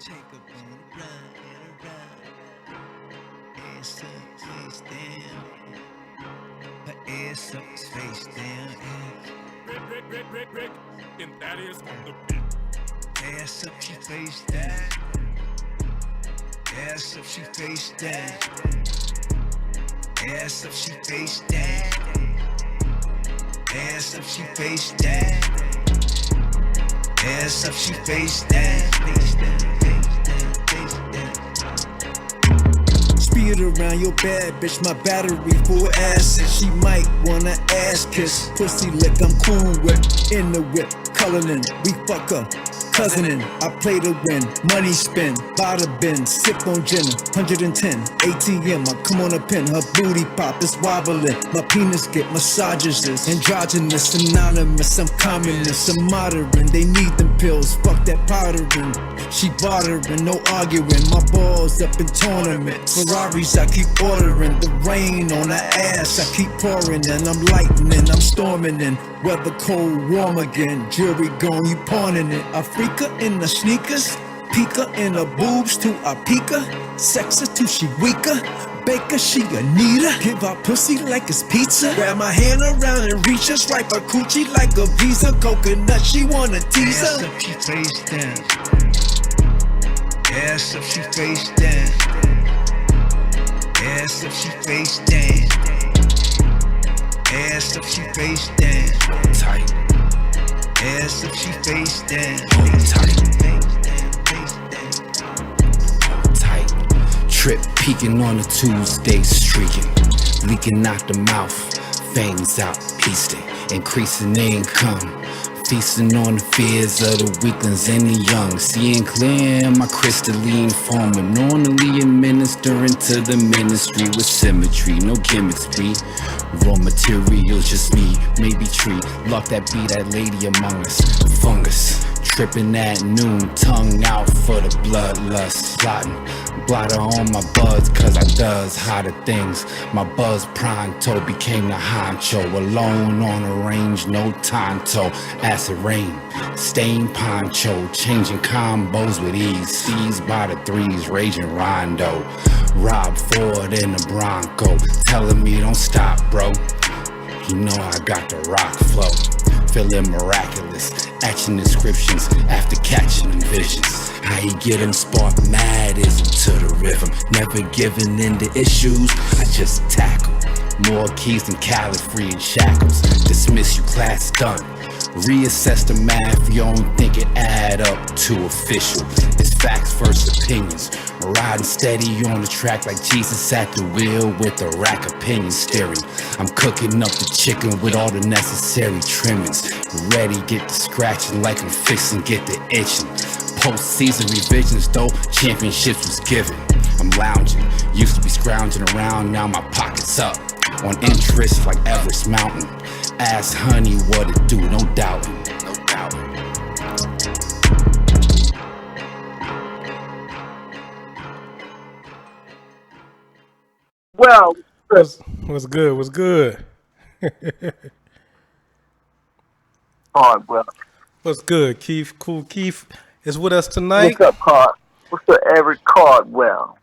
Take up on the run, and a run. Ass up, face down. Her ass up, face down. Rick, and that is on the beat. Ass up, she face down. Ass up, she face down. Ass up, she face down. Ass up, she face down. Ass up, she face down. Face down, face down, face down. Speed around your bad bitch, my battery full acid. She might wanna ass kiss. Pussy lick, I'm cool with. In the whip, coloring, we fuck up. Cousining, I play to win, money spin, bada bin, sip on gin, 110, ATM, I come on a pin, her booty pop is wobbling, my penis get massages, androgynous, synonymous, I'm communist, I'm modern, they need them pills, fuck that powdering, she bartering, no arguing, my balls up in tournaments, Ferraris I keep ordering, the rain on her ass I keep pouring, and I'm lightning, I'm storming in, weather cold, warm again, jewelry gone, you pawning it, Africa in the sneakers, Pika in her boobs to a Pika, sex her till she weaker, Baker she a neater, give her pussy like it's pizza, grab my hand around and reach her, swipe her coochie like a visa, coconut she wanna tease her. Ass up she face down, ass up she face down, ass up she face down, ass up she face down, tight. Ass up, she face down. Hold tight. Trip peeking on a Tuesday, streaking, leaking out the mouth, fangs out, feasting, increasing income. Feasting on the fears of the weaklings and the young. Seeing clear in my crystalline form. Normally administering to the ministry with symmetry. No chemistry. Raw material, just me. Maybe tree. Love that be that lady among us. Fungus. Tripping at noon. Tongue out for the bloodlust. Plotting. Blotter on my buds cause I does hotter things. My buzz pronto became the honcho. Alone on a range, no tonto. Acid rain, stain poncho. Changing combos with ease. Seized by the threes, raging rondo. Rob Ford in the Bronco. Telling me don't stop, bro. You know I got the rock flow. Feeling miraculous. Action descriptions after catching them visions. How he get them spark madism to the rhythm. Never giving in to issues, I just tackle. More keys than Cali-free and shackles. Dismiss you, class done. Reassess the math, you don't think it add up to official. It's facts versus opinions. Riding steady on the track like Jesus at the wheel with the rack opinion steering. I'm cooking up the chicken with all the necessary trimmings. Ready, get the scratching like I'm fixing, get the itching. Post-season revisions though, championships was given. I'm lounging, used to be scrounging around, now my pocket's up. On interest like Everest Mountain. Ask honey what it do, no doubting, no doubting. Well, What's good? What's good? Cardwell. What's good? Keith, Kool Keith is with us tonight. What's up, Card? What's the Eric Cardwell?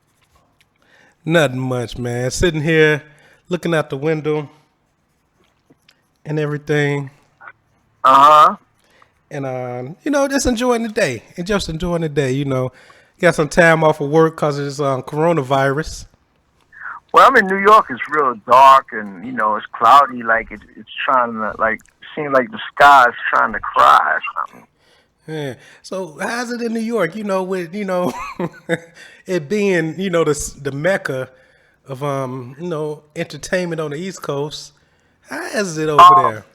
Nothing much, man. Sitting here looking out the window and everything. Uh-huh. And, just enjoying the day. Got some time off of work because it's coronavirus. Well, I'm in New York. It's real dark and, it's cloudy. Like, it's trying to, seems like the sky's trying to cry or something. Yeah. So how's it in New York? With, it being, the mecca of, entertainment on the East Coast. How is it over there?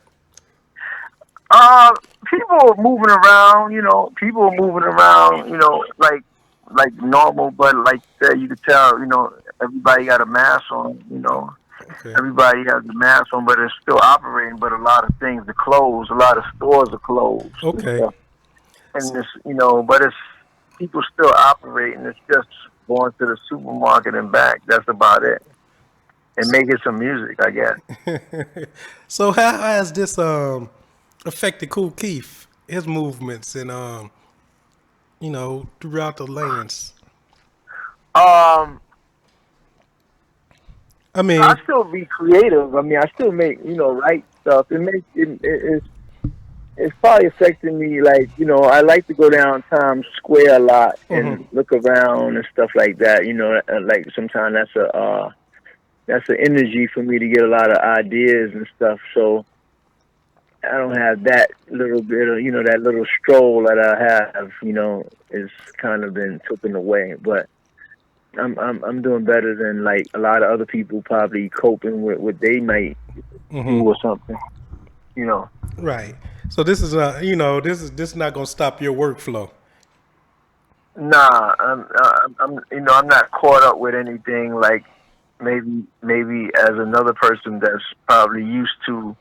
People are moving around, people are moving around, like normal, but like that, you could tell, everybody got a mask on, Okay. Everybody has a mask on, but it's still operating, but a lot of things are closed, a lot of stores are closed. Okay. And this, but it's people still operating, it's just going to the supermarket and back, that's about it. And making some music, I guess. So how has this affected Kool Keith, his movements and throughout the lands? Um, I mean, I still be creative. I mean, I still make write stuff. It's probably affecting me. Like I like to go down Times Square a lot and look around and stuff like that. Like sometimes that's an energy for me to get a lot of ideas and stuff. So I don't have that little bit of that little stroll that I have. Is kind of been taken away, but. I'm doing better than like a lot of other people probably coping with what they might do or something. right. So this is not, this is not gonna stop your workflow. Nah, I'm not caught up with anything like maybe as another person that's probably used to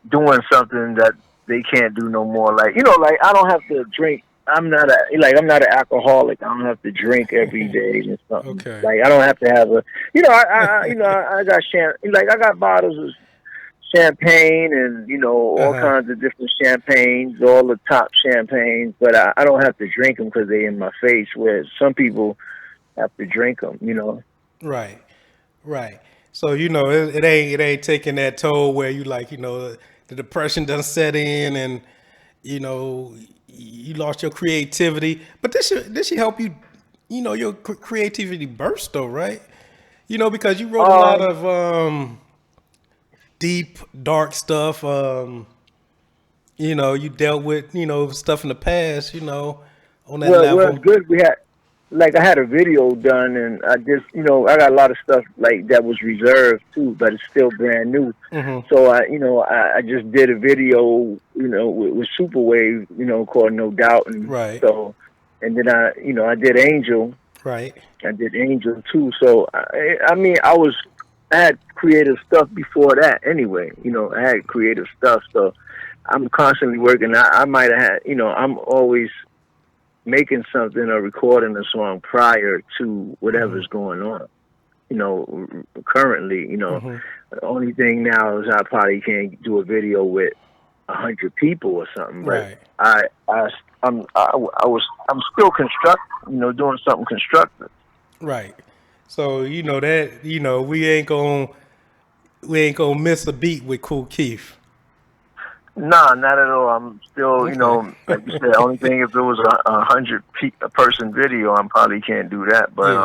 doing something that they can't do no more. Like like I don't have to drink. I'm not an alcoholic. I don't have to drink every day and something. Okay. Like I don't have to have I got I got bottles of champagne and all kinds of different champagnes, all the top champagnes, but I don't have to drink them because they're in my face. Where some people have to drink them. Right. Right. So it ain't taking that toll where you like the depression doesn't set in and you lost your creativity. But this should help you. Your creativity burst though, right? Because you wrote a lot of deep, dark stuff. You dealt with stuff in the past. On that level. Well, good. I had a video done, and I just, I got a lot of stuff like that was reserved too, but it's still brand new. So I just did a video, with Superwave, called No Doubt, and right. So, and then I did Angel, right? I did Angel too. So I had creative stuff before that anyway. I had creative stuff, so I'm constantly working. I might have had, I'm always making something or recording a song prior to whatever's going on. Currently, the only thing now is I probably can't do a video with 100 people or something. Right. But I'm still doing something constructive. Right. So that we ain't gonna miss a beat with Kool Keith. Nah, not at all. I'm still, like you said, the only thing if it was a 100-person video, I probably can't do that. But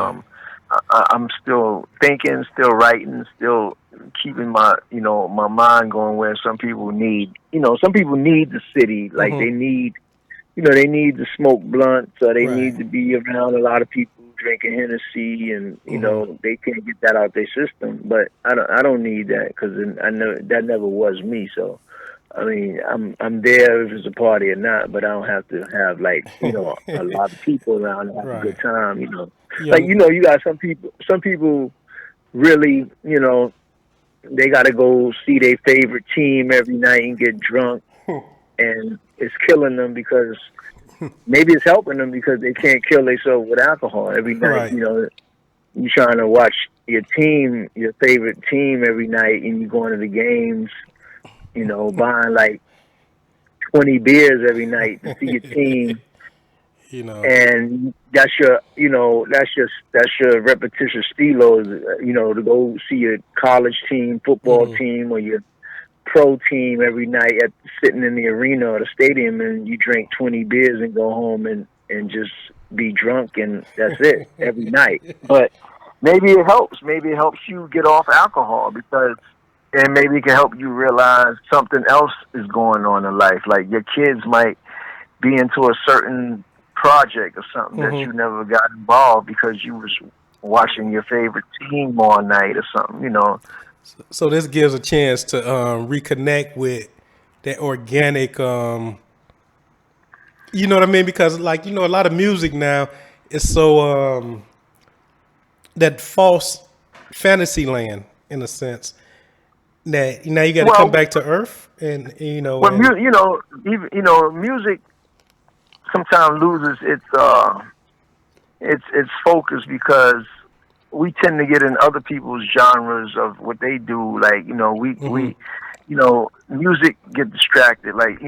I'm still thinking, still writing, still keeping my, my mind going. Where some people need, some people need the city, like they need, they need to smoke blunts, or they need to be around a lot of people drinking Hennessy, and they can't get that out their system. But I don't need that because I know that never was me. So. I mean, I'm there if it's a party or not, but I don't have to have like a lot of people around to have a good time. Like you got some people really they got to go see their favorite team every night and get drunk, and it's killing them because maybe it's helping them because they can't kill themselves with alcohol every night. You're trying to watch your favorite team every night, and you're going to the games. Buying like 20 beers every night to see your team, and that's your repetitious stilo, to go see your college team, football team, or your pro team every night sitting in the arena or the stadium, and you drink 20 beers and go home and just be drunk, and that's it every night. But maybe it helps. Maybe it helps you get off alcohol and maybe it can help you realize something else is going on in life. Like your kids might be into a certain project or something that you never got involved because you was watching your favorite team all night or something, So this gives a chance to reconnect with that organic, you know what I mean? Because a lot of music now is so that false fantasy land in a sense. That now you got to come back to earth, and Well, music sometimes loses its focus because we tend to get in other people's genres of what they do. Like music get distracted. Like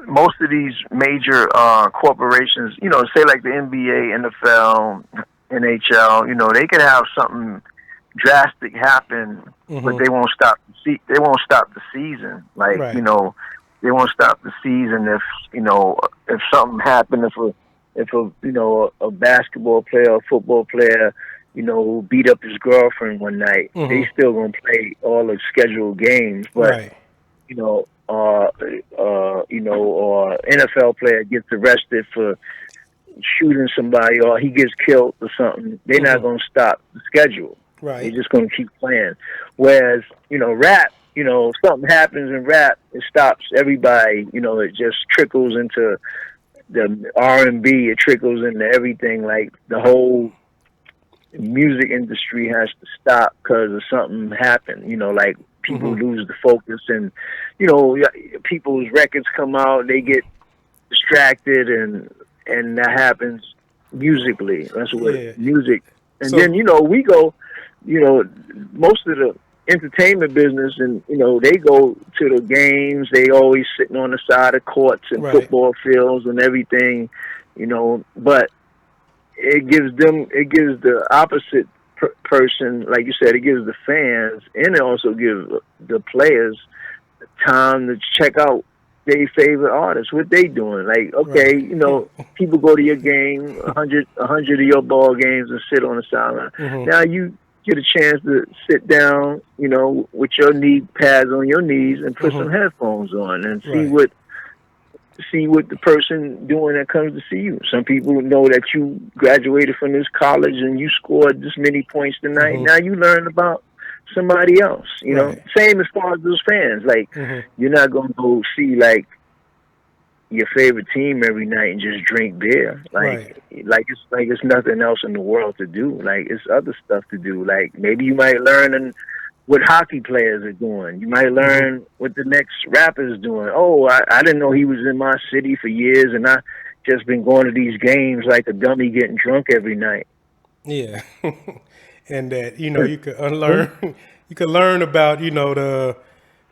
most of these major corporations, say like the NBA, NFL, NHL, they could have something drastic happen, but they won't stop they won't stop the season. Like, Right. They won't stop the season if something happened, if a basketball player or football player, beat up his girlfriend one night, they still gonna play all the scheduled games. But Right. or NFL player gets arrested for shooting somebody, or he gets killed or something, they're not gonna stop the schedule. Right. They're just gonna keep playing. Whereas, rap, if something happens in rap, it stops everybody. It just trickles into the R&B. It trickles into everything. Like the whole music industry has to stop because of something happened. Like people lose the focus, and people's records come out, they get distracted, and that happens musically. That's what music. And then we go, most of the entertainment business, and they go to the games. They always sitting on the side of courts and football fields and everything, but it gives the opposite person, like you said, it gives the fans, and it also gives the players time to check out their favorite artists, what they doing. Like, okay, people go to your game, 100 of your ball games, and sit on the sideline. Now you get a chance to sit down, with your knee pads on your knees and put some headphones on and see what the person doing that comes to see you. Some people know that you graduated from this college and you scored this many points tonight. Now you learn about somebody else, Same as far as those fans. Like, you're not going to go see, like, your favorite team every night and just drink beer. Like it's nothing else in the world to do. Like, it's other stuff to do. Like, maybe you might learn what hockey players are doing. You might learn what the next rapper is doing. Oh, I didn't know he was in my city for years, and I just been going to these games like a dummy getting drunk every night. Yeah. And that, you could unlearn, you could learn about, the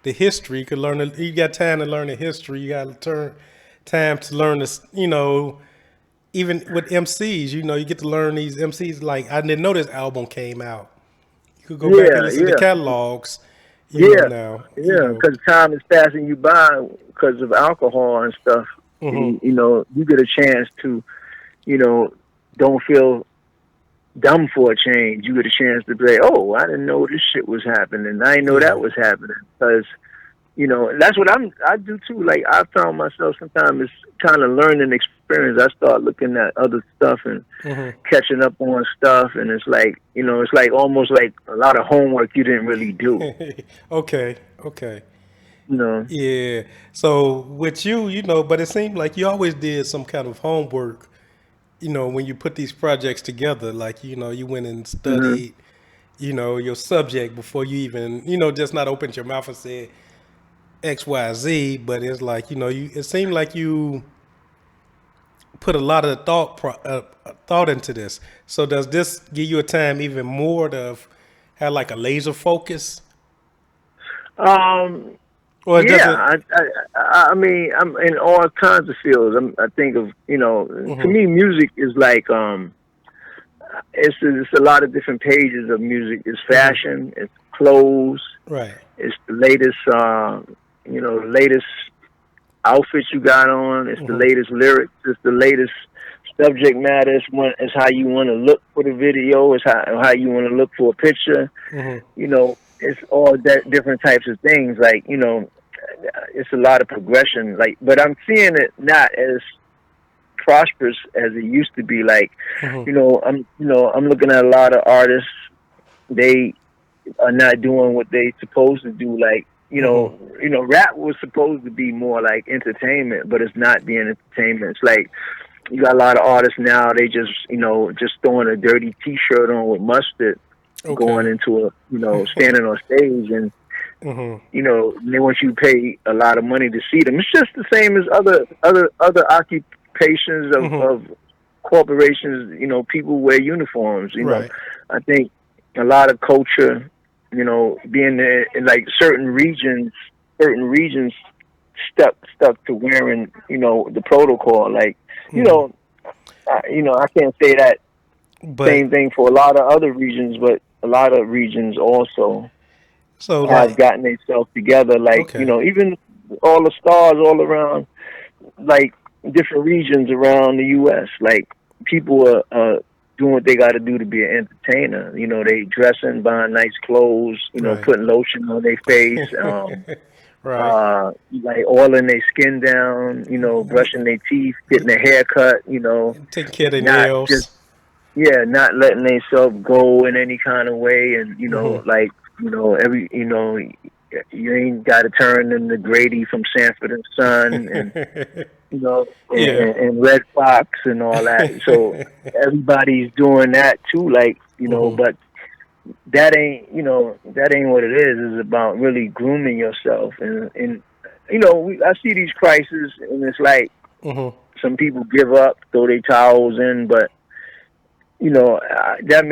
history. You could learn, you got time to learn the history. You got time to learn this, even with MCs, you get to learn these MCs. Like, I didn't know this album came out. You could go back and listen to catalogs. Now. Because time is passing you by because of alcohol and stuff. And, you get a chance to, don't feel dumb for a change. You get a chance to say, oh, I didn't know this shit was happening. I didn't know that was happening. Because, that's what I do too. Like, I found myself sometimes it's kind of learning experience. I start looking at other stuff and catching up on stuff. And it's like, it's like almost like a lot of homework you didn't really do. Okay. Yeah. So with you, but it seemed like you always did some kind of homework, when you put these projects together. Like, you went and studied, your subject before you even, just not opened your mouth and said X, Y, Z. But it's like, it seemed like you put a lot of thought into this. So does this give you a time even more to have like a laser focus? Or I mean, I'm in all kinds of fields. I think of, to me, music is like, it's a lot of different pages of music. It's fashion, it's clothes, it's the latest, latest outfits you got on. It's the latest lyrics. It's the latest subject matter. It's how you want to look for the video. It's how you want to look for a picture. It's all that different types of things. Like, it's a lot of progression. Like, but I'm seeing it not as prosperous as it used to be. Like, I'm looking at a lot of artists. They are not doing what they supposed to do. Like, rap was supposed to be more like entertainment, but it's not being entertainment. It's like you got a lot of artists now. They just throwing a dirty T-shirt on with mustard, going into standing on stage, and they want you to pay a lot of money to see them. It's just the same as other occupations of corporations. People wear uniforms. I think a lot of culture, being in like certain regions stuck to wearing, the protocol. Like, I can't say that But same thing for a lot of other regions, but a lot of regions also so have like gotten themselves together. Like, okay. Even all the stars all around, like different regions around the U.S. Like people are doing what they got to do to be an entertainer. They dressing, buying nice clothes, Right. putting lotion on their face, Right. like oiling their skin down, brushing their teeth, getting a haircut, Taking care of their not just, nails. not letting themselves go in any kind of way. And, like, you ain't got to turn into Grady from Sanford and Son and, Yeah. and Red Fox and all that. So everybody's doing that too, like, but that ain't what it is. It's about really grooming yourself. And I see these crises, and it's like some people give up, throw their towels in, but that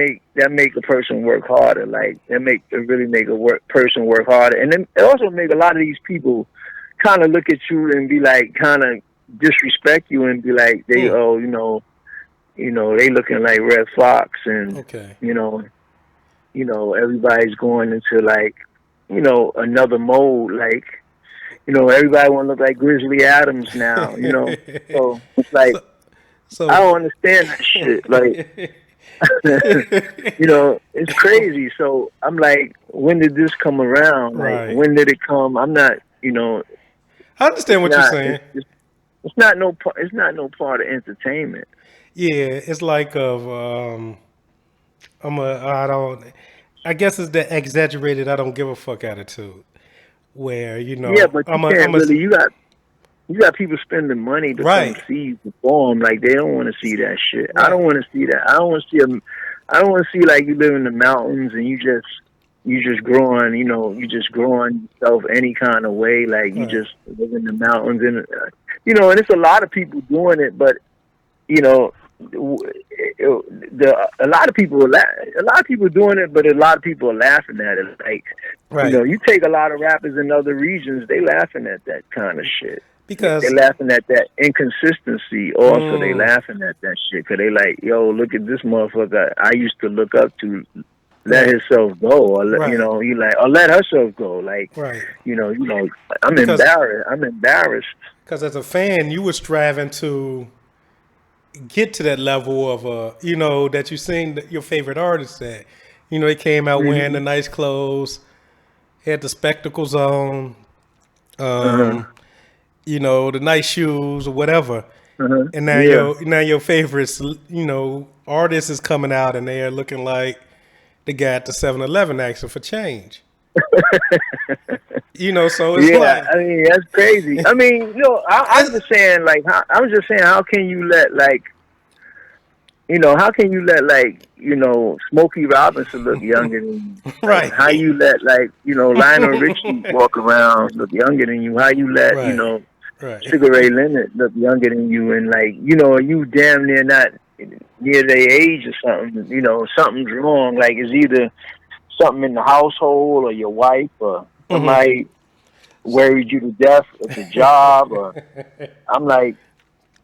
make a person work harder. Like it really make person work harder, and then it also make a lot of these people kind of look at you and be like, kind of disrespect you and be like, they they looking like Red Fox, and Okay. everybody's going into like another mode. Like everybody want to look like Grizzly Adams now. So it's like So I don't understand that shit. Like. It's crazy. So I'm like, when did this come around? Like, Right. when did it come? I'm not, I understand what you're saying. It's not no part of entertainment. Yeah, it's like I guess it's the exaggerated I don't give a fuck attitude. Where, Yeah, but you can't really. You got people spending money to right. come see you perform. Like they don't want to see that shit. Right. I don't want to see that. I don't want to see I don't want to see like you live in the mountains and you just growing. You just growing yourself any kind of way. Like you just live in the mountains and and it's a lot of people doing it, but a lot of people doing it, but a lot of people are laughing at it. Like right. You take a lot of rappers in other regions, they laughing at that kind of shit. Because they're laughing at that inconsistency. Also, they laughing at that shit because they like, yo, look at this motherfucker I used to look up to. Let himself go, or or let herself go. Like, right. I'm embarrassed. Because as a fan, you were striving to get to that level of that you sing your favorite artist at. They came out wearing the nice clothes, had the spectacles on, the nice shoes or whatever. And now your favorites, artist is coming out and they are looking like the guy at the 7-Eleven asking for change. So it's like, I mean, that's crazy. I mean, I'm just saying, like, how can you let, like, Smokey Robinson look younger than you? Right. How you let, like, Lionel Richie walk around look younger than you? How you let, Sugar Ray Leonard look younger than you? And, like, you damn near not near their age or something. Something's wrong. Like, it's either something in the household or your wife or somebody worried you to death at the job. Or I'm like,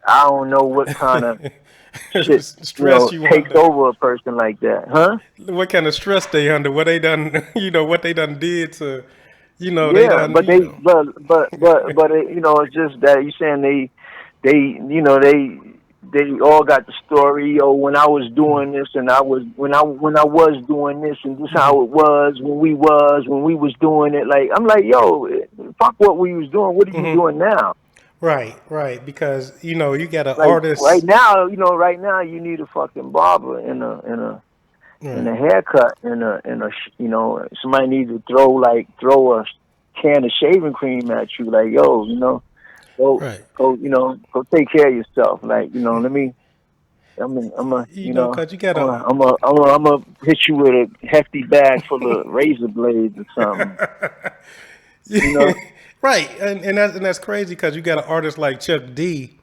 I don't know what kind of shit stress takes over a person like that, huh? What kind of stress they under? What they done? What they done did to, they done. But it's just that you saying they all got the story. When I was doing this, and when I was doing this, and this how it was when we was doing it. Like I'm like, yo, fuck what we was doing. What are you doing now? Right. Because you got an like, artist right now. You need a fucking barber and a haircut and somebody needs to throw a can of shaving cream at you. Like, yo, go take care of yourself. Like, let me. I'm gonna hit you with a hefty bag full of razor blades or something. Right, and that's crazy because you got an artist like Chuck D,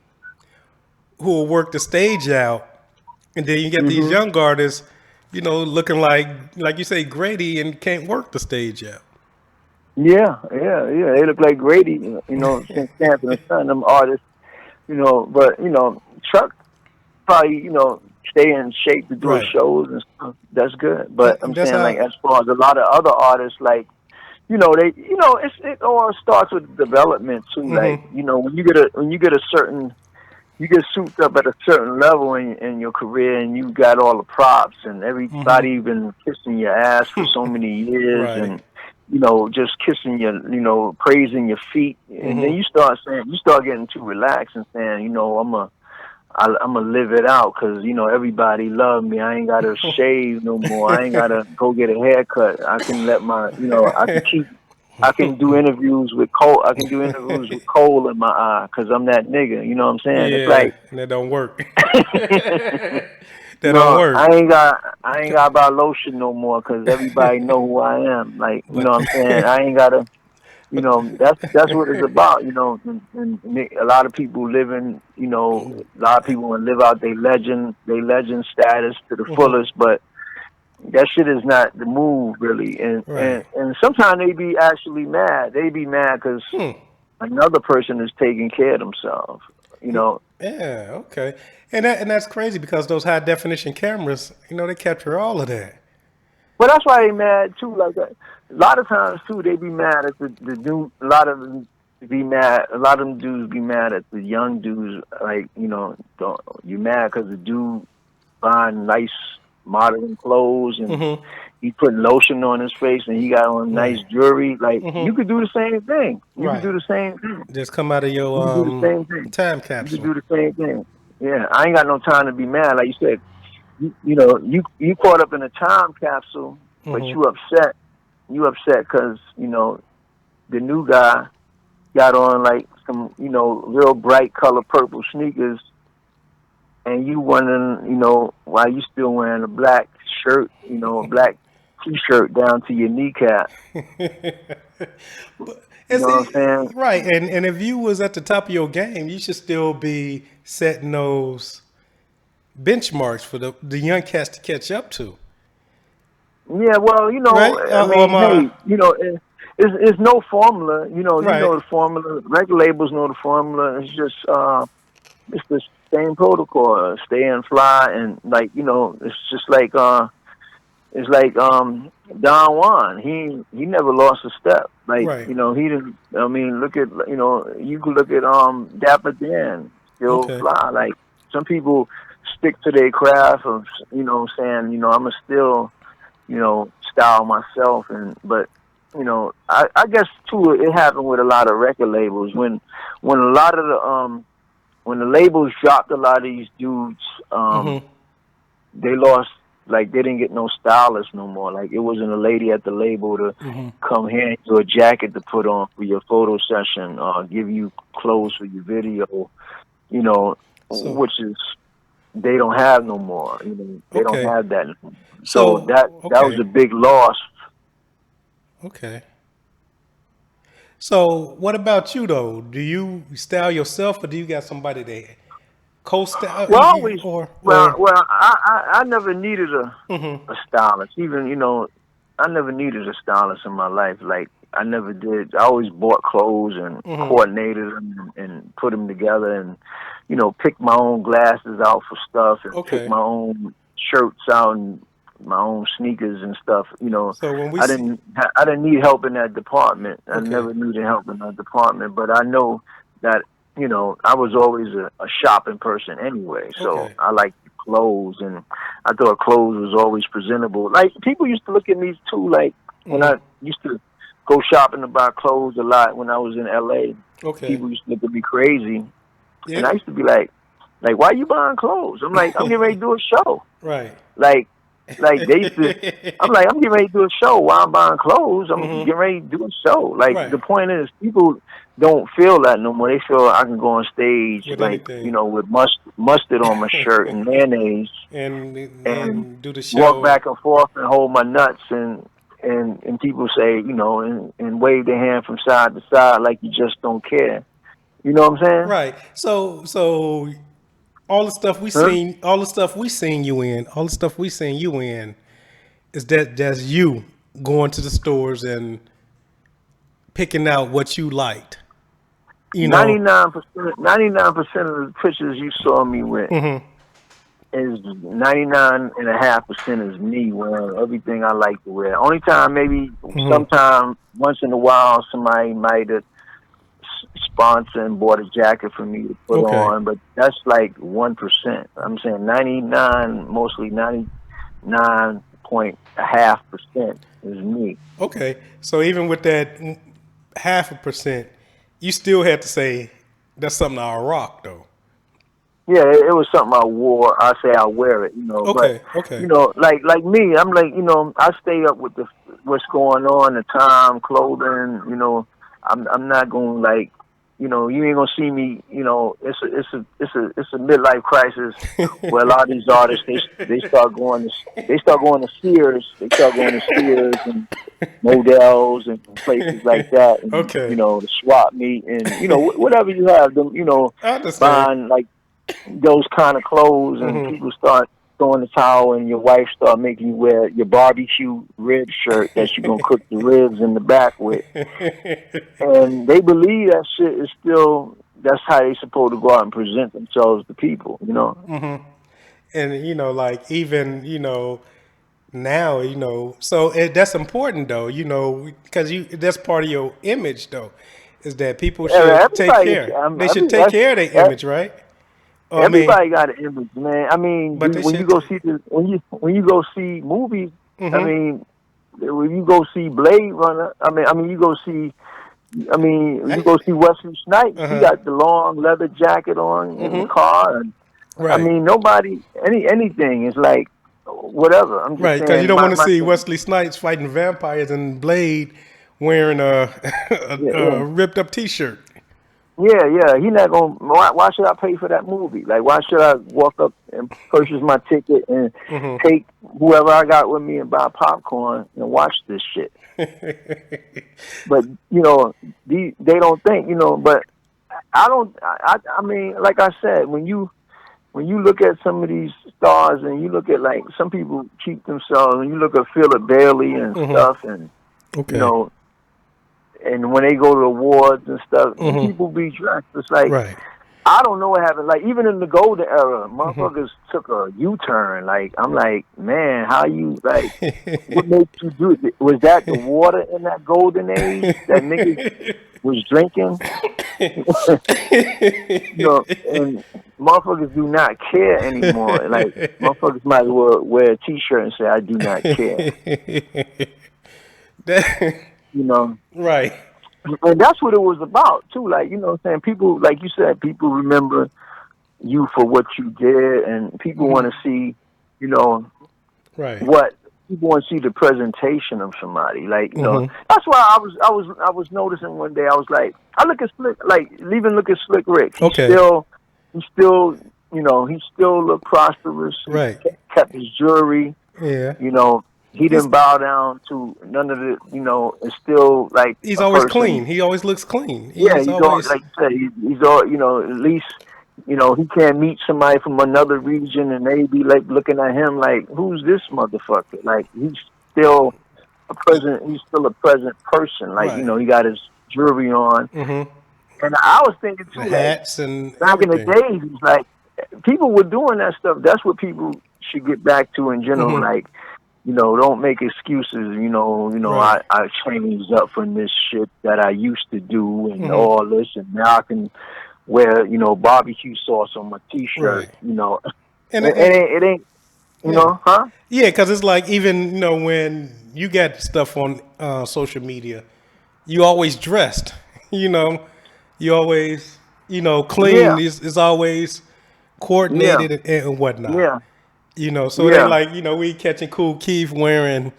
who will work the stage out, and then you get these young artists, looking like you say Grady and can't work the stage out. Yeah, yeah, yeah. They look like Grady, you know, since Stanton and Son, them artists, you know. But you know, Chuck probably, you know, stay in shape to do his Right. shows and stuff. That's good. But I'm That's saying, like, how. as far as a lot of other artists, like, you know, they, you know, it all starts with development too. Like, Mm-hmm. you know, when you get a certain, you get souped up at a certain level in your career, and you got all the props, and everybody been kissing your ass for so many years, Right. and you know, just kissing your, you know, praising your feet, and then Mm-hmm. you start saying, you start getting too relaxed and saying, you know, I'm gonna live it out because you know everybody love me. I ain't gotta shave no more. I ain't gotta go get a haircut. I can let my, you know, I can do interviews with coal. I can do interviews with coal in my eye because I'm that nigga. You know what I'm saying? It's Yeah, like, and that don't work. That don't no, work. I ain't got to buy lotion no more because everybody know who I am. Like, you know But what I'm saying? I ain't gotta. You know, that's what it's about. You know, and a lot of people living. You know, a lot of people want to live out their legend status to the fullest, but that shit is not the move really. right. And sometimes they be actually mad. They be mad because another person is taking care of themselves. You know. Yeah, okay. And that's crazy because those high definition cameras, they capture all of that. But that's why they mad too. Like that. A lot of times too, they be mad at the dude. A lot of them be mad. A lot of them dudes be mad at the young dudes. Like, you know, you mad because the dude buying nice modern clothes and he put lotion on his face and he got on nice Right. jewelry. Like, you could do the same thing. You could Right. do the same thing. Just come out of You your could do the same thing. time You could capsule. do the same thing. Yeah, I ain't got no time to be mad. Like you said, you know, you caught up in a time capsule, but you upset. You upset because, you know, the new guy got on like some, you know, real bright color purple sneakers, and you wondering, you know, why you still wearing a black shirt, you know, a black t-shirt down to your kneecap. You And know what I'm see, saying? right, and if you was at the top of your game, you should still be setting those benchmarks for the young cats to catch up to, Yeah, well, you know, right? I Or mean, my hey, you know, it's no formula. You right, know the formula. Record labels know the formula. It's the same protocol. Stay and fly, and like, you know, it's just like it's like Don Juan. He never lost a step. Like, right, you know, he didn't. I mean, look at, you know, you could look at Dapper Dan, still okay, fly. Like, some people stick to their craft of, you know, saying, you know, I'ma still, you know, style myself. But you know, I guess too it happened with a lot of record labels when a lot of the when the labels dropped a lot of these dudes, they lost, like, they didn't get no stylists no more. Like, it wasn't a lady at the label to come hand you a jacket to put on for your photo session or give you clothes for your video, you know, so which is, they don't have no more. You know, they don't okay, have that no more. So so that was okay, a big loss. okay. So what about you though? Do you style yourself, or do you got somebody that co-style Well, always, or I never needed a stylist. Even, you know, I never needed a stylist in my life. Like, I never did. I always bought clothes and coordinated them and put them together, and, you know, picked my own glasses out for stuff and picked okay? my own shirts out and my own sneakers and stuff. You know, So when we see I didn't need help in that department. I okay, never needed help in that department, but I know that, you know, I was always a shopping person anyway. So okay, I liked clothes, and I thought clothes was always presentable. Like, people used to look at me too, like, when I used to go shopping to buy clothes a lot when I was in LA. okay, People used to look at me crazy, and yeah, I used to be like, why you buying clothes? I'm like, I'm getting ready to do a show. right. Like, they used to. I'm like, I'm getting ready to do a show. While I'm buying clothes, I'm getting ready to do a show. Like, the Right, point is, people don't feel that no more. They feel I can go on stage, with like, you anything, know, with mustard on my shirt and mayonnaise, and and do the walk show. back and forth and hold my nuts, and people say, you know, and wave their hand from side to side like you just don't care. You know what I'm saying? Right. So all the stuff we Huh? seen, all the stuff we seen you in, all the stuff we seen you in, is that's you going to the stores and picking out what you liked? You know, 99% of the pictures you saw me with is 99.5% is me wearing everything I like to wear. Only time, maybe sometime once in a while, somebody might have sponsored and bought a jacket for me to put on, but that's like 1%. I'm saying 99, mostly 99.5% is me. Okay, so even with that 0.5%, you still had to say that's something I'll rock though. Yeah, it was something I wore. I say I wear it, you know. Okay, but, okay. You know, like me, I'm like, you know, I stay up with what's going on, the time, clothing. You know, I'm not going like, you know, you ain't gonna see me. You know, it's a midlife crisis where a lot of these artists they start going to Sears, and Models and places like that, and Okay. you know, the swap meet and you know whatever you have them, you know, I understand. buying like those kind of clothes, and people start throwing the towel, and your wife start making you wear your barbecue rib shirt that you're gonna cook the ribs in the back with, and they believe that shit is still that's how they supposed to go out and present themselves to people, you know. And you know, like even you know now, you know, so that's important though, you know, because that's part of your image though, is that people should take care. They should take care of their image, right? Everybody got an image, man. I mean, but when you go see when you go see movies, I mean, when you go see Blade Runner, I mean, you go see Wesley Snipes. He got the long leather jacket on in the car, and I mean, nobody anything is like whatever. I'm just saying, because you don't want to see Wesley Snipes fighting vampires and Blade wearing a ripped up T-shirt. Yeah. He not gonna. Why should I pay for that movie? Like, why should I walk up and purchase my ticket and take whoever I got with me and buy popcorn and watch this shit? But you know, they don't think, you know. But I don't. I mean, like I said, when you look at some of these stars and you look at like some people keep themselves, and you look at Philip Bailey and stuff, and you know. And when they go to awards and stuff, people be dressed. It's like, I don't know what happened. Like, even in the golden era, motherfuckers took a U-turn. Like, I'm like, man, how you, like, what made you do it? Was that the water in that golden age that niggas was drinking? You know, and motherfuckers do not care anymore. Like, motherfuckers might as well wear a T-shirt and say, I do not care. You know, right? And that's what it was about too. Like, you know what I'm saying, people, like you said, people remember you for what you did, and people want to see, you know, what people want to see the presentation of somebody. Like, you know, that's why I was noticing one day. I was like, I look at Slick, like even look at Slick Rick. He still, you know, he still looked prosperous. Right. He kept his jewelry. Yeah. You know. He didn't bow down to none of the, you know, it's still like he's always clean. He always looks clean. He's always, like you said, he's all, you know, at least, you know, he can't meet somebody from another region and they be like looking at him like, who's this motherfucker? Like, he's still a present person. Like, you know, he got his jewelry on. And I was thinking too, the like, hats and back everything. in the days, it's like people were doing that stuff. That's what people should get back to in general. Like, you know, don't make excuses. You know, I changed up from this shit that I used to do and all this, and now I can wear, you know, barbecue sauce on my T-shirt. You know, and it ain't, you know, huh? Yeah, because it's like even, you know, when you got stuff on social media, you always dressed. You know, you always, you know, clean. It's always coordinated and whatnot. Yeah. You know, so they like, you know, we catching Kool Keith wearing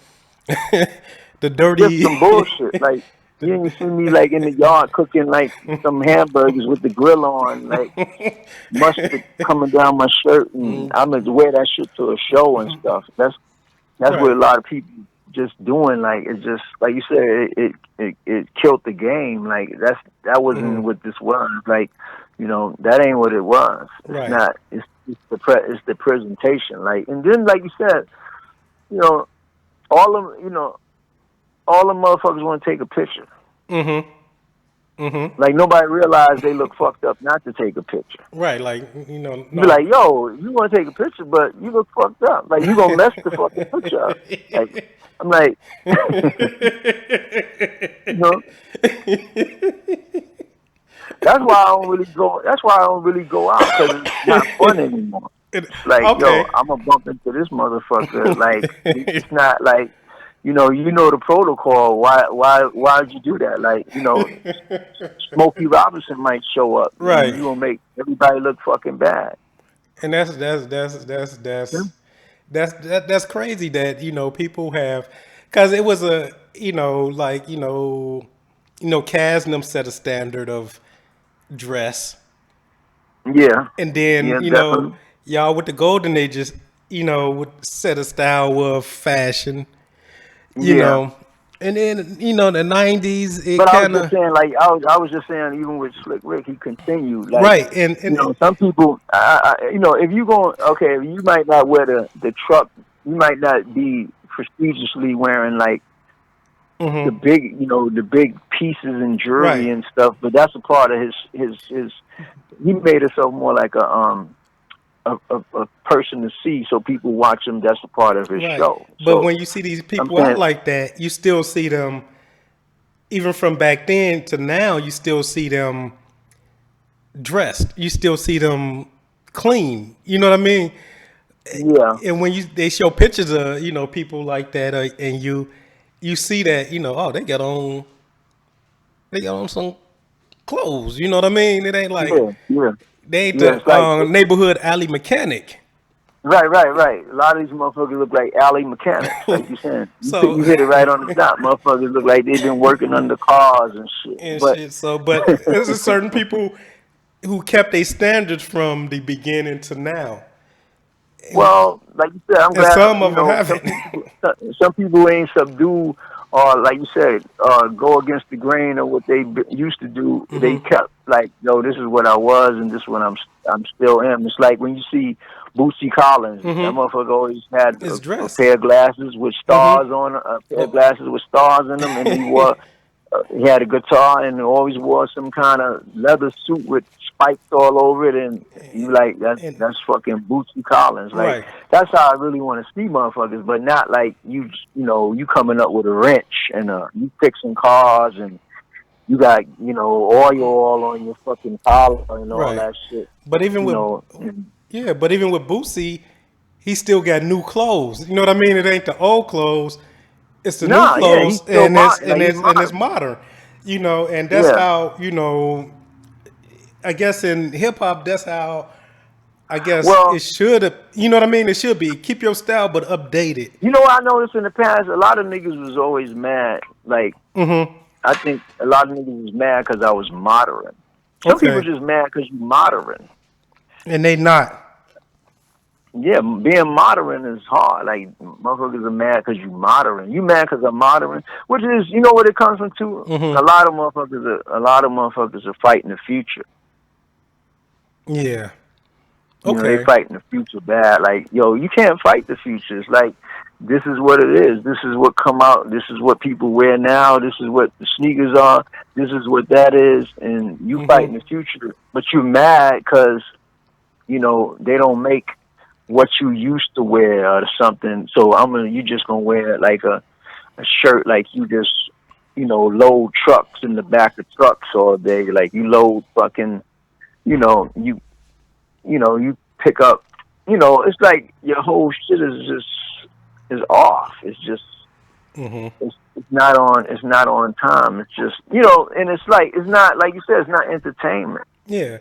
the dirty. Just some bullshit. Like, you didn't see me like in the yard cooking like some hamburgers with the grill on, like mustard coming down my shirt, and I'm gonna wear that shit to a show and stuff. That's what a lot of people just doing. Like, it's just like you said, it killed the game. Like, that wasn't what this was. Like, you know, that ain't what it was. It's not. It's the presentation. Like, and then like you said, you know, all the motherfuckers want to take a picture. Like nobody realized they look fucked up not to take a picture. Right, like no. You be like, yo, you want to take a picture, but you look fucked up. Like you gonna mess the fucking picture up. Like I'm like, you know. That's why I don't really go. That's why I don't really go out because it's not fun anymore. Like, yo, I'm gonna bump into this motherfucker. Like, it's not like, you know the protocol. Why'd you do that? Like, Smokey Robinson might show up. Right. And you gonna make everybody look fucking bad. And that's crazy that people have, because it was a Kaz and them set a standard of dress, Yeah. and then Definitely. y'all with the golden ages would set a style of fashion, you know, and then the 90s it But I was kind just of saying, like I was just saying, even with Slick Rick, he continued. Like, right, and some people, if you going, okay, you might not wear the truck, you might not be prestigiously wearing like the big, the big pieces and jewelry and stuff, but that's a part of his. He made himself more like a person to see, so people watch him. That's a part of his show. But when you see these people out like that, you still see them. Even from back then to now, you still see them dressed. You still see them clean. You know what I mean? Yeah. And when they show pictures of people like that, and you see that oh, they got on some clothes. You know what I mean? It ain't like they ain't the neighborhood alley mechanic. Right. A lot of these motherfuckers look like alley mechanics, like you saying. You hit it right on the dot. Motherfuckers look like they've been working under cars and shit. But there's a certain people who kept their standards from the beginning to now. Well, like you said, I'm glad. Some of them haven't. Some people ain't subdued, or like you said, go against the grain of what they used to do. They kept like, yo, this is what I was, and this is what I'm still am. It's like when you see Bootsy Collins, that motherfucker always had a pair of glasses with stars on, a pair of glasses with stars in them, and he had a guitar and always wore some kind of leather suit with spikes all over it, and you like that's fucking Bootsy Collins. Like that's how I really want to see motherfuckers, but not like you coming up with a wrench and you fixing cars and you got oil all on your fucking collar and all that shit. But even but even with Bootsy, he still got new clothes. You know what I mean? It ain't the old clothes. It's the new clothes, and it's modern, and that's how I guess in hip hop, that's how it should have. You know what I mean? It should be keep your style, but update it. You know what I noticed in the past? A lot of niggas was always mad. Like I think a lot of niggas was mad because I was modern. Some people just mad because you modern, and they not. Yeah, being modern is hard. Like, motherfuckers are mad because you modern. You mad because I'm modern, which is, what it comes from too. A lot of motherfuckers are fighting the future. Yeah. Okay. They fighting the future bad. Like, yo, you can't fight the future. It's like, this is what it is. This is what come out. This is what people wear now. This is what the sneakers are. This is what that is. And you fighting the future, but you're mad because, they don't make what you used to wear or something. So you just gonna wear like a shirt, like you just, load trucks in the back of trucks all day. Like you load fucking, you pick up, it's like your whole shit is off. It's just, it's not on time. It's just, and it's like, it's not, like you said, it's not entertainment. Yeah.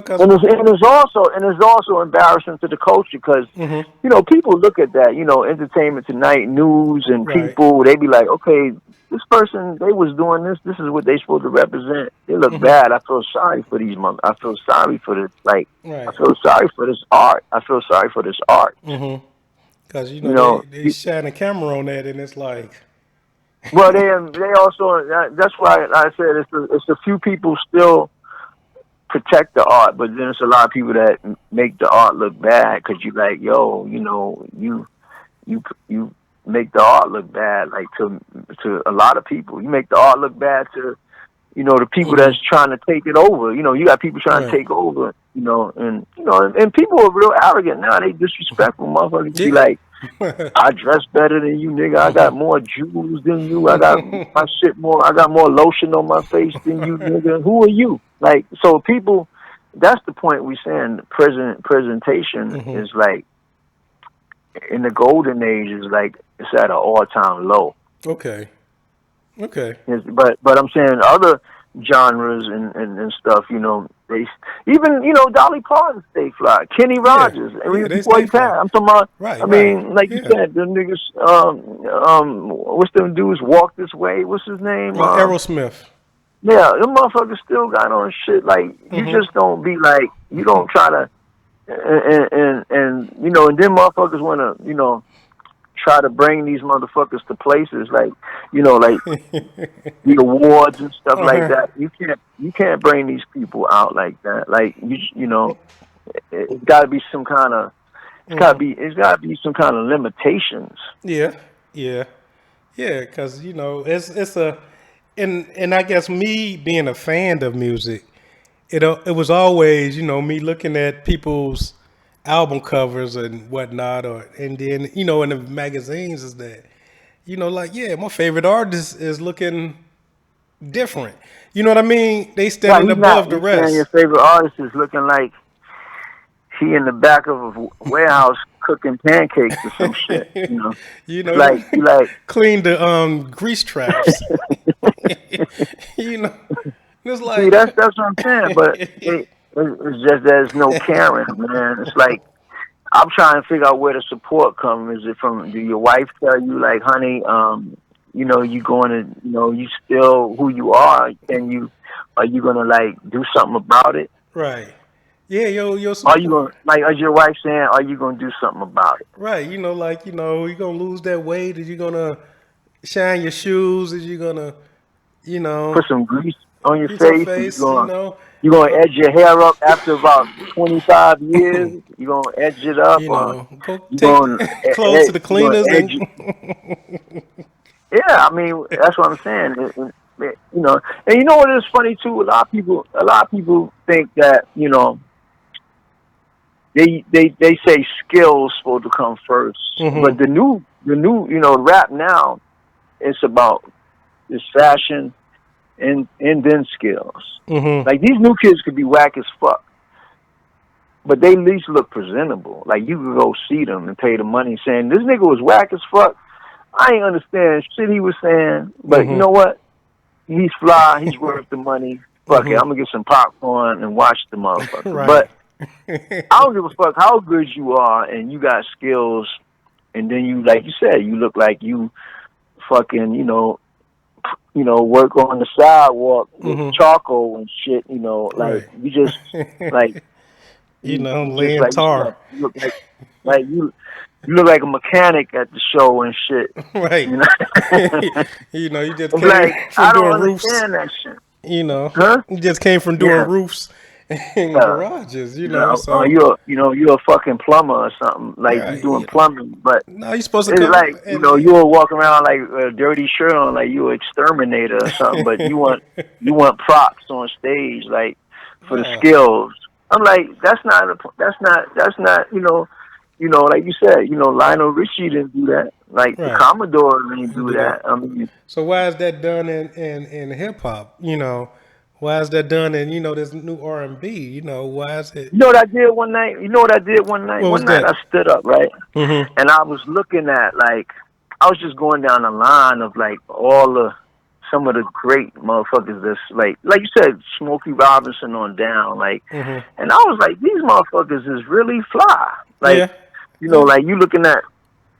Cause and it's also embarrassing to the culture because people look at that, Entertainment Tonight, news, and people they be like, okay, this person they was doing this. This is what they supposed to represent. They look bad. I feel sorry for these months. I feel sorry for this. Like I feel sorry for this art. I feel sorry for this art. Because they shine a camera on that, and it's like. Well, they also that's why I said it's a few people still protect the art, but then there's a lot of people that make the art look bad because you like, yo, you make the art look bad, like to a lot of people. You make the art look bad to, you know, the people that's trying to take it over. You know, you got people trying to take over, you know, and people are real arrogant now. They disrespectful. Motherfuckers be like, I dress better than you, nigga. I got more jewels than you. I got my shit more. I got more lotion on my face than you, nigga. Who are you? Like, so people, that's the point we saying. Presentation is like, in the golden age, is like, it's at an all-time low. Okay. But I'm saying other genres and stuff, you know, they even, you know, Dolly Parton stay fly, Kenny Rogers, I mean, before he passed, I'm talking about, I mean, like you said, the niggas, what's them dudes, Walk This Way, what's his name? Aerosmith. Yeah, them motherfuckers still got on shit, like, you just don't be like, you don't try to, and you know, and then motherfuckers want to, you know, try to bring these motherfuckers to places like, you know, like the awards and stuff like that. You can't bring these people out like that. Like, you know, it's got to be some kind of, it's got to be some kind of limitations. Yeah, because, you know, it's a, and I guess me being a fan of music, it was always, you know, me looking at people's album covers and whatnot, and then, you know, in the magazines is that, you know, like, yeah, my favorite artist is looking different. You know what I mean? They standing above the rest. Your favorite artist is looking like he in the back of a warehouse cooking pancakes or some shit. You know, like clean the grease traps. You know, it's like, see, that's what I'm saying. But it's just there's no caring, man. It's like, I'm trying to figure out where the support comes. Is it from, do your wife tell you, like, honey, you know, you going to, you know, you still who you are, and are you going to, like, do something about it? Right. Yeah, yo. Are you going to, like, is your wife saying, are you going to do something about it? Right. You know, like, you know, you going to lose that weight? Is you going to shine your shoes? Is you going to, you know, put some grease on your face? You gonna edge your hair up after about 25 years. You gonna edge it up. You know, go take clothes to the cleaners. Yeah, I mean, that's what I'm saying. You know, and you know what is funny too? A lot of people think that, you know, they say skills supposed to come first, but the new, you know, rap now, it's about this fashion and then skills. Like, these new kids could be whack as fuck, but they at least look presentable. Like, you could go see them and pay the money saying, this nigga was whack as fuck. I ain't understand shit he was saying, but you know what? He's fly. He's worth the money. Fuck it. I'm going to get some popcorn and watch the motherfucker. Right. But I don't give a fuck how good you are and you got skills, and then you, like you said, you look like you fucking, you know, work on the sidewalk with charcoal and shit, you know, like, you just, like, you know, laying tar. You look like you look like a mechanic at the show and shit. Right. You know, you know, you just came from doing roofs. That shit. You know, you just came from doing roofs and garages, you know. So you're a fucking plumber or something. Like, you're doing plumbing, but no, you're supposed to it's like, you know, you'll walk around like a dirty shirt on, like you're an exterminator or something. But you want props on stage, like, for the skills. I'm like, that's not, you know, like you said, you know, Lionel Richie didn't do that. Like, the Commodore didn't do that. I mean, so why is that done in hip hop? You know, why is that done in, you know, this new R&B? You know, why is it? You know what I did one night? One night I stood up, right? And I was looking at, like, I was just going down the line of, like, some of the great motherfuckers that's, like you said, Smokey Robinson on down, like, and I was like, these motherfuckers is really fly. Like, you know, like, you looking at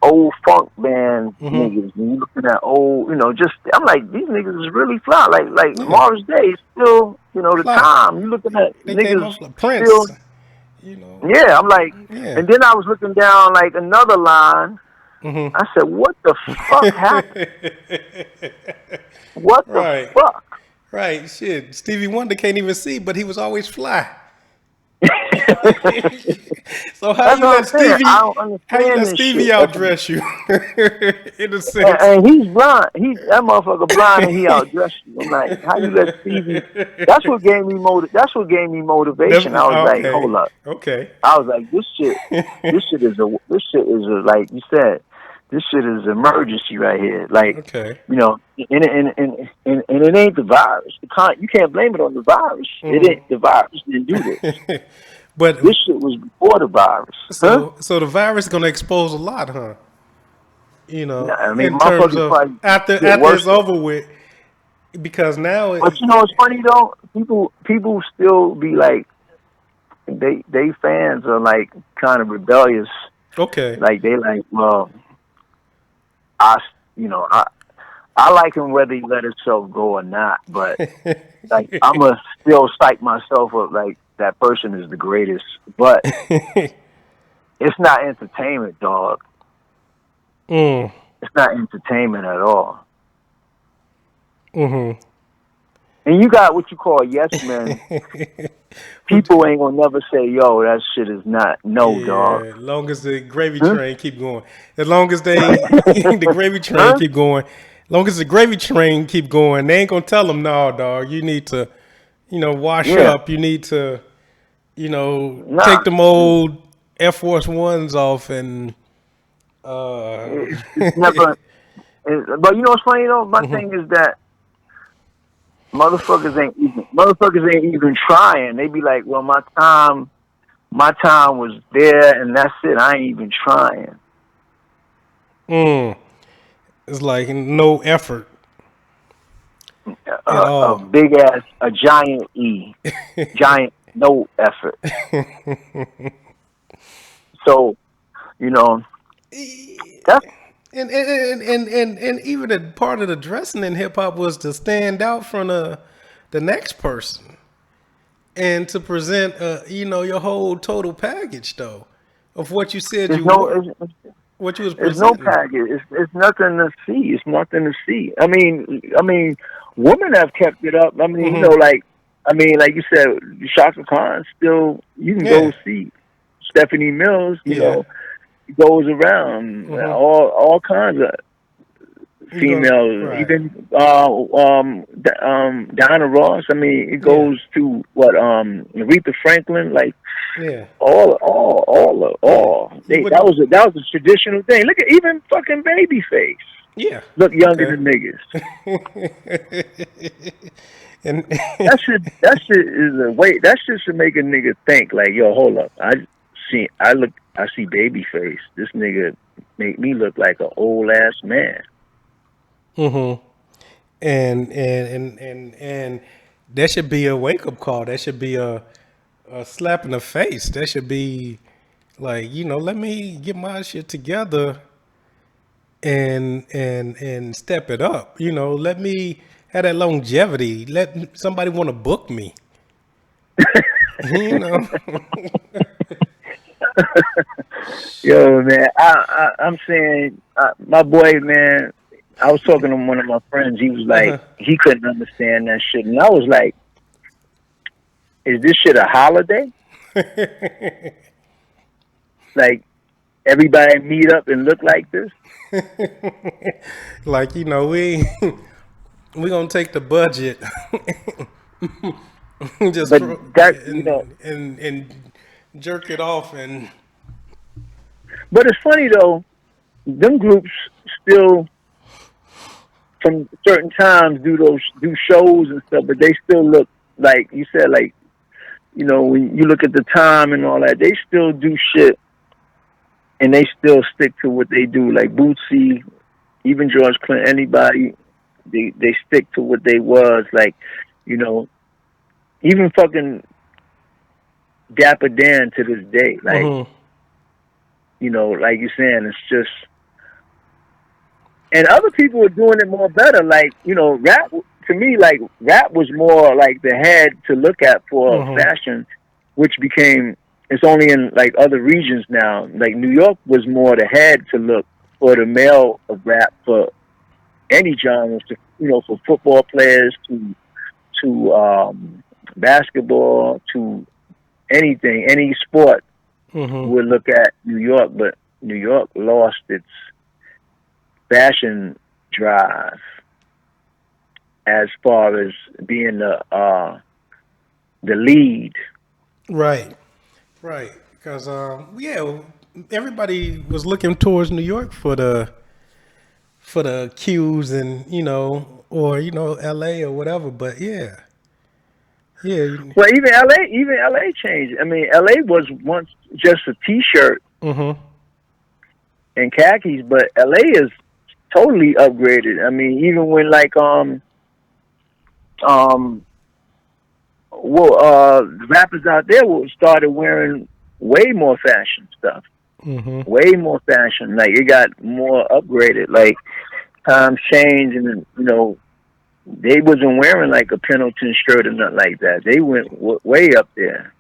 old funk band niggas, and you looking at old, you know, just, I'm like, these niggas is really fly. Like Morris Day is still, you know, the time. You looking at niggas Prince, still, you know. Yeah, I'm like, and then I was looking down, like, another line. I said, what the fuck happened? What the fuck? Right, shit. Stevie Wonder can't even see, but he was always fly. So That's what I'm saying. I don't how you understand let this Stevie shit. outdress you? In a And, sense. and he's blind. That motherfucker blind, and he outdressed you. I'm like, how you let Stevie? That's what gave me That's what gave me motivation. I was like, Okay. hold up. Okay. I was like, this shit is like you said, this shit is emergency right here. Like, Okay. you know, and it ain't the virus. You can't blame it on the virus. It ain't the virus didn't do this. But This shit was before the virus, huh? so the virus is gonna expose a lot, huh? I mean, In terms motherfuckers of probably after get worse it's though. over with, because now But you know, it's funny though. People still be like, they fans are like kind of rebellious. okay. Like they like, well, I, you know, I like him whether he let himself go or not. But like, I'ma still psych myself up like that person is the greatest. But it's not entertainment, dog. Mm. It's not entertainment at all. Mm-hmm. And you got what you call yes men. People ain't gonna never say, yo, that shit is not. No, dog. Yeah, long as the gravy Huh? train keep going. As long as the gravy train Huh? keep going. Long as the gravy train keep going, they ain't gonna tell them, no, dog, you need to, wash Yeah. up. You need to, Nah. take them old Air Force Ones off and It's never. But you know what's funny though? My thing is that motherfuckers ain't even trying. They be like, well, my time was there, and that's it. I ain't even trying. it's like no effort at A all. big ass, a giant E, giant no effort. So you know that's And even a part of the dressing in hip hop was to stand out from the next person and to present your whole total package though of what you said there's you no. were, what you was There's no presenting. package. It's nothing to see. It's nothing to see. I mean, women have kept it up. I mean, like you said, Shaka Khan still. You can go Yeah, see Stephanie Mills. yeah. Goes around all kinds of You go females. right. Even Diana Ross. I mean, it Yeah, goes to what Aretha Franklin. Like yeah, yeah. all. That was a traditional thing. Look at even fucking Babyface. Yeah. Look younger Okay. than niggas. And That shit is a wait. That shit should make a nigga think like, yo, hold up. I see Babyface. This nigga make me look like an old ass man. and that should be a wake up call. That should be a slap in the face. That should be like, let me get my shit together and step it up. Let me have that longevity. Let somebody want to book me. you know. Yo, man, I'm saying, my boy, man. I was talking to one of my friends. He was like, he couldn't understand that shit, and I was like, is this shit a holiday? Like everybody meet up and look like this? Like, we gonna take the budget just But that, and jerk it off and but it's funny though. Them groups still, from certain times, do shows and stuff, but they still look like you said, like when you look at the time and all that, they still do shit, and they still stick to what they do. Like Bootsy, even George Clinton, anybody, they stick to what they was like. Even fucking Dapper Dan to this day, like like you're saying, it's just. And other people are doing it more better. Like, rap, to me, like, rap was more like the head to look at for fashion, which became, it's only in, like, other regions now. Like, New York was more the head to look for the male of rap for any genres, for football players to basketball, to anything, any sport, would look at New York, but New York lost its fashion drive as far as being the lead. Right. Because everybody was looking towards New York for the cues and or LA or whatever. But yeah. Well, even LA changed. I mean, LA was once just a T-shirt and khakis, but LA is totally upgraded. I mean, even when like the rappers out there started wearing way more fashion stuff, way more fashion. Like it got more upgraded. Like times changed, and they wasn't wearing like a Pendleton shirt or nothing like that. They went way up there.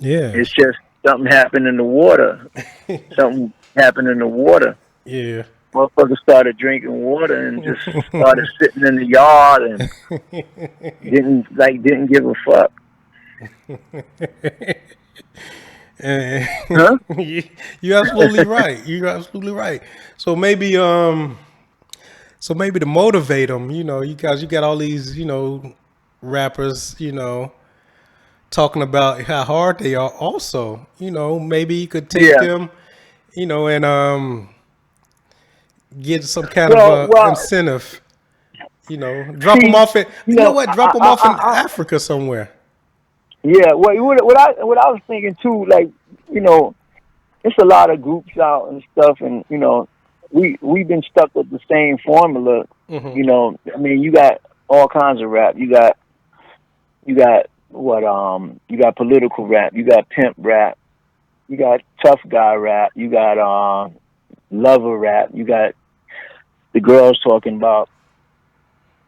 Yeah, it's just something happened in the water. Something happened in the water. Yeah. Motherfuckers started drinking water and just started sitting in the yard and didn't give a fuck. Huh? You're absolutely right. You're absolutely right. So maybe to motivate them, you guys, you got all these, rappers, talking about how hard they are. Also, maybe you could take them, and get some kind of incentive. Drop them off at drop them off in Africa somewhere. Yeah, what I was thinking too, like, it's a lot of groups out and stuff, and we've been stuck with the same formula. I mean, you got all kinds of rap. You got political rap. You got pimp rap. You got tough guy rap. You got lover rap. You got the girls talking about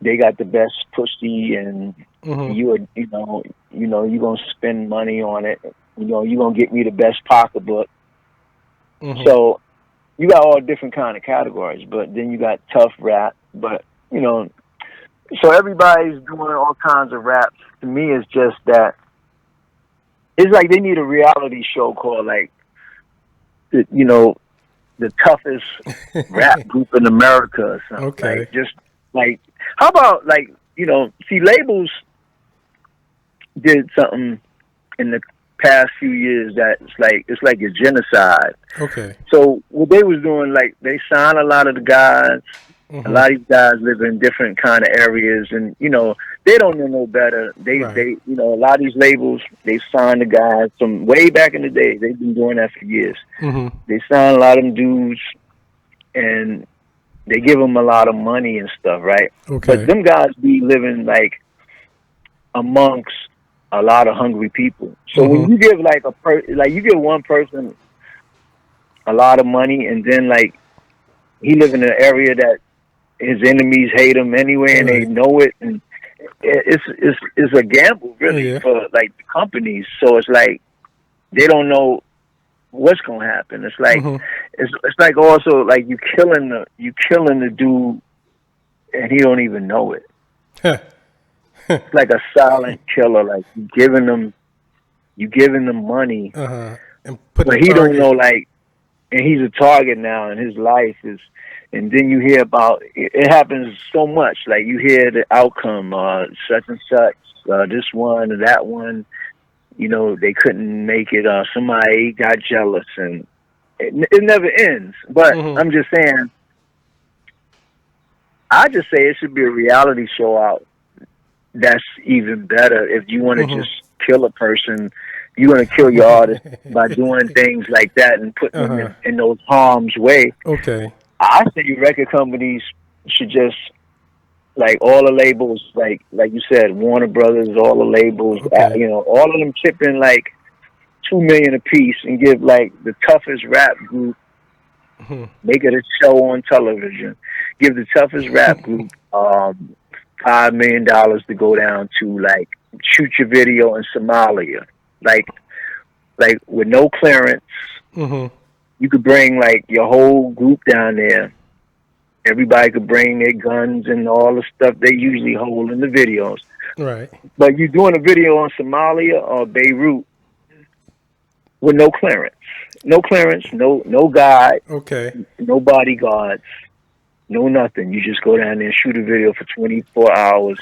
they got the best pussy and you're gonna spend money on it. You're gonna get me the best pocketbook. So you got all different kind of categories, but then you got tough rap. But so everybody's doing all kinds of raps. To me, it's just that it's like they need a reality show called like the toughest rap group in America or something. Okay. Like, just like, how about like, see, labels did something in the past few years that it's like a genocide. Okay. So what they was doing, like, they signed a lot of the guys. A lot of these guys live in different kind of areas, and they don't know no better. They a lot of these labels, they sign the guys from way back in the day. They've been doing that for years. They sign a lot of them dudes, and they give them a lot of money and stuff, right? Okay. But them guys be living like amongst a lot of hungry people. So when you give like you give one person a lot of money, and then like he live in an area that his enemies hate him anyway, and they know it, and it's a gamble really for like the companies. So it's like they don't know what's gonna happen. It's like it's like also like you killing the dude, and he don't even know it. It's like a silent killer. Like you giving them money, and but he don't know, like, and he's a target now, and his life is. And then you hear about it happens so much. Like you hear the outcome, such and such, this one or that one. They couldn't make it. Somebody got jealous, and it never ends. But I'm just saying, I just say it should be a reality show out. That's even better. If you want to just kill a person, you're going to kill your artist by doing things like that and putting them in those harm's way. Okay. I think record companies should just, like, all the labels, like you said, Warner Brothers, all the labels, all of them chip in like $2 million a piece and give like the toughest rap group, make it a show on television. Give the toughest rap group $5 million to go down to like shoot your video in Somalia, like with no clearance. You could bring like your whole group down there. Everybody could bring their guns and all the stuff they usually hold in the videos. Right. But you're doing a video on Somalia or Beirut with no clearance. No clearance, no guide, Okay. no bodyguards, no nothing. You just go down there and shoot a video for 24 hours.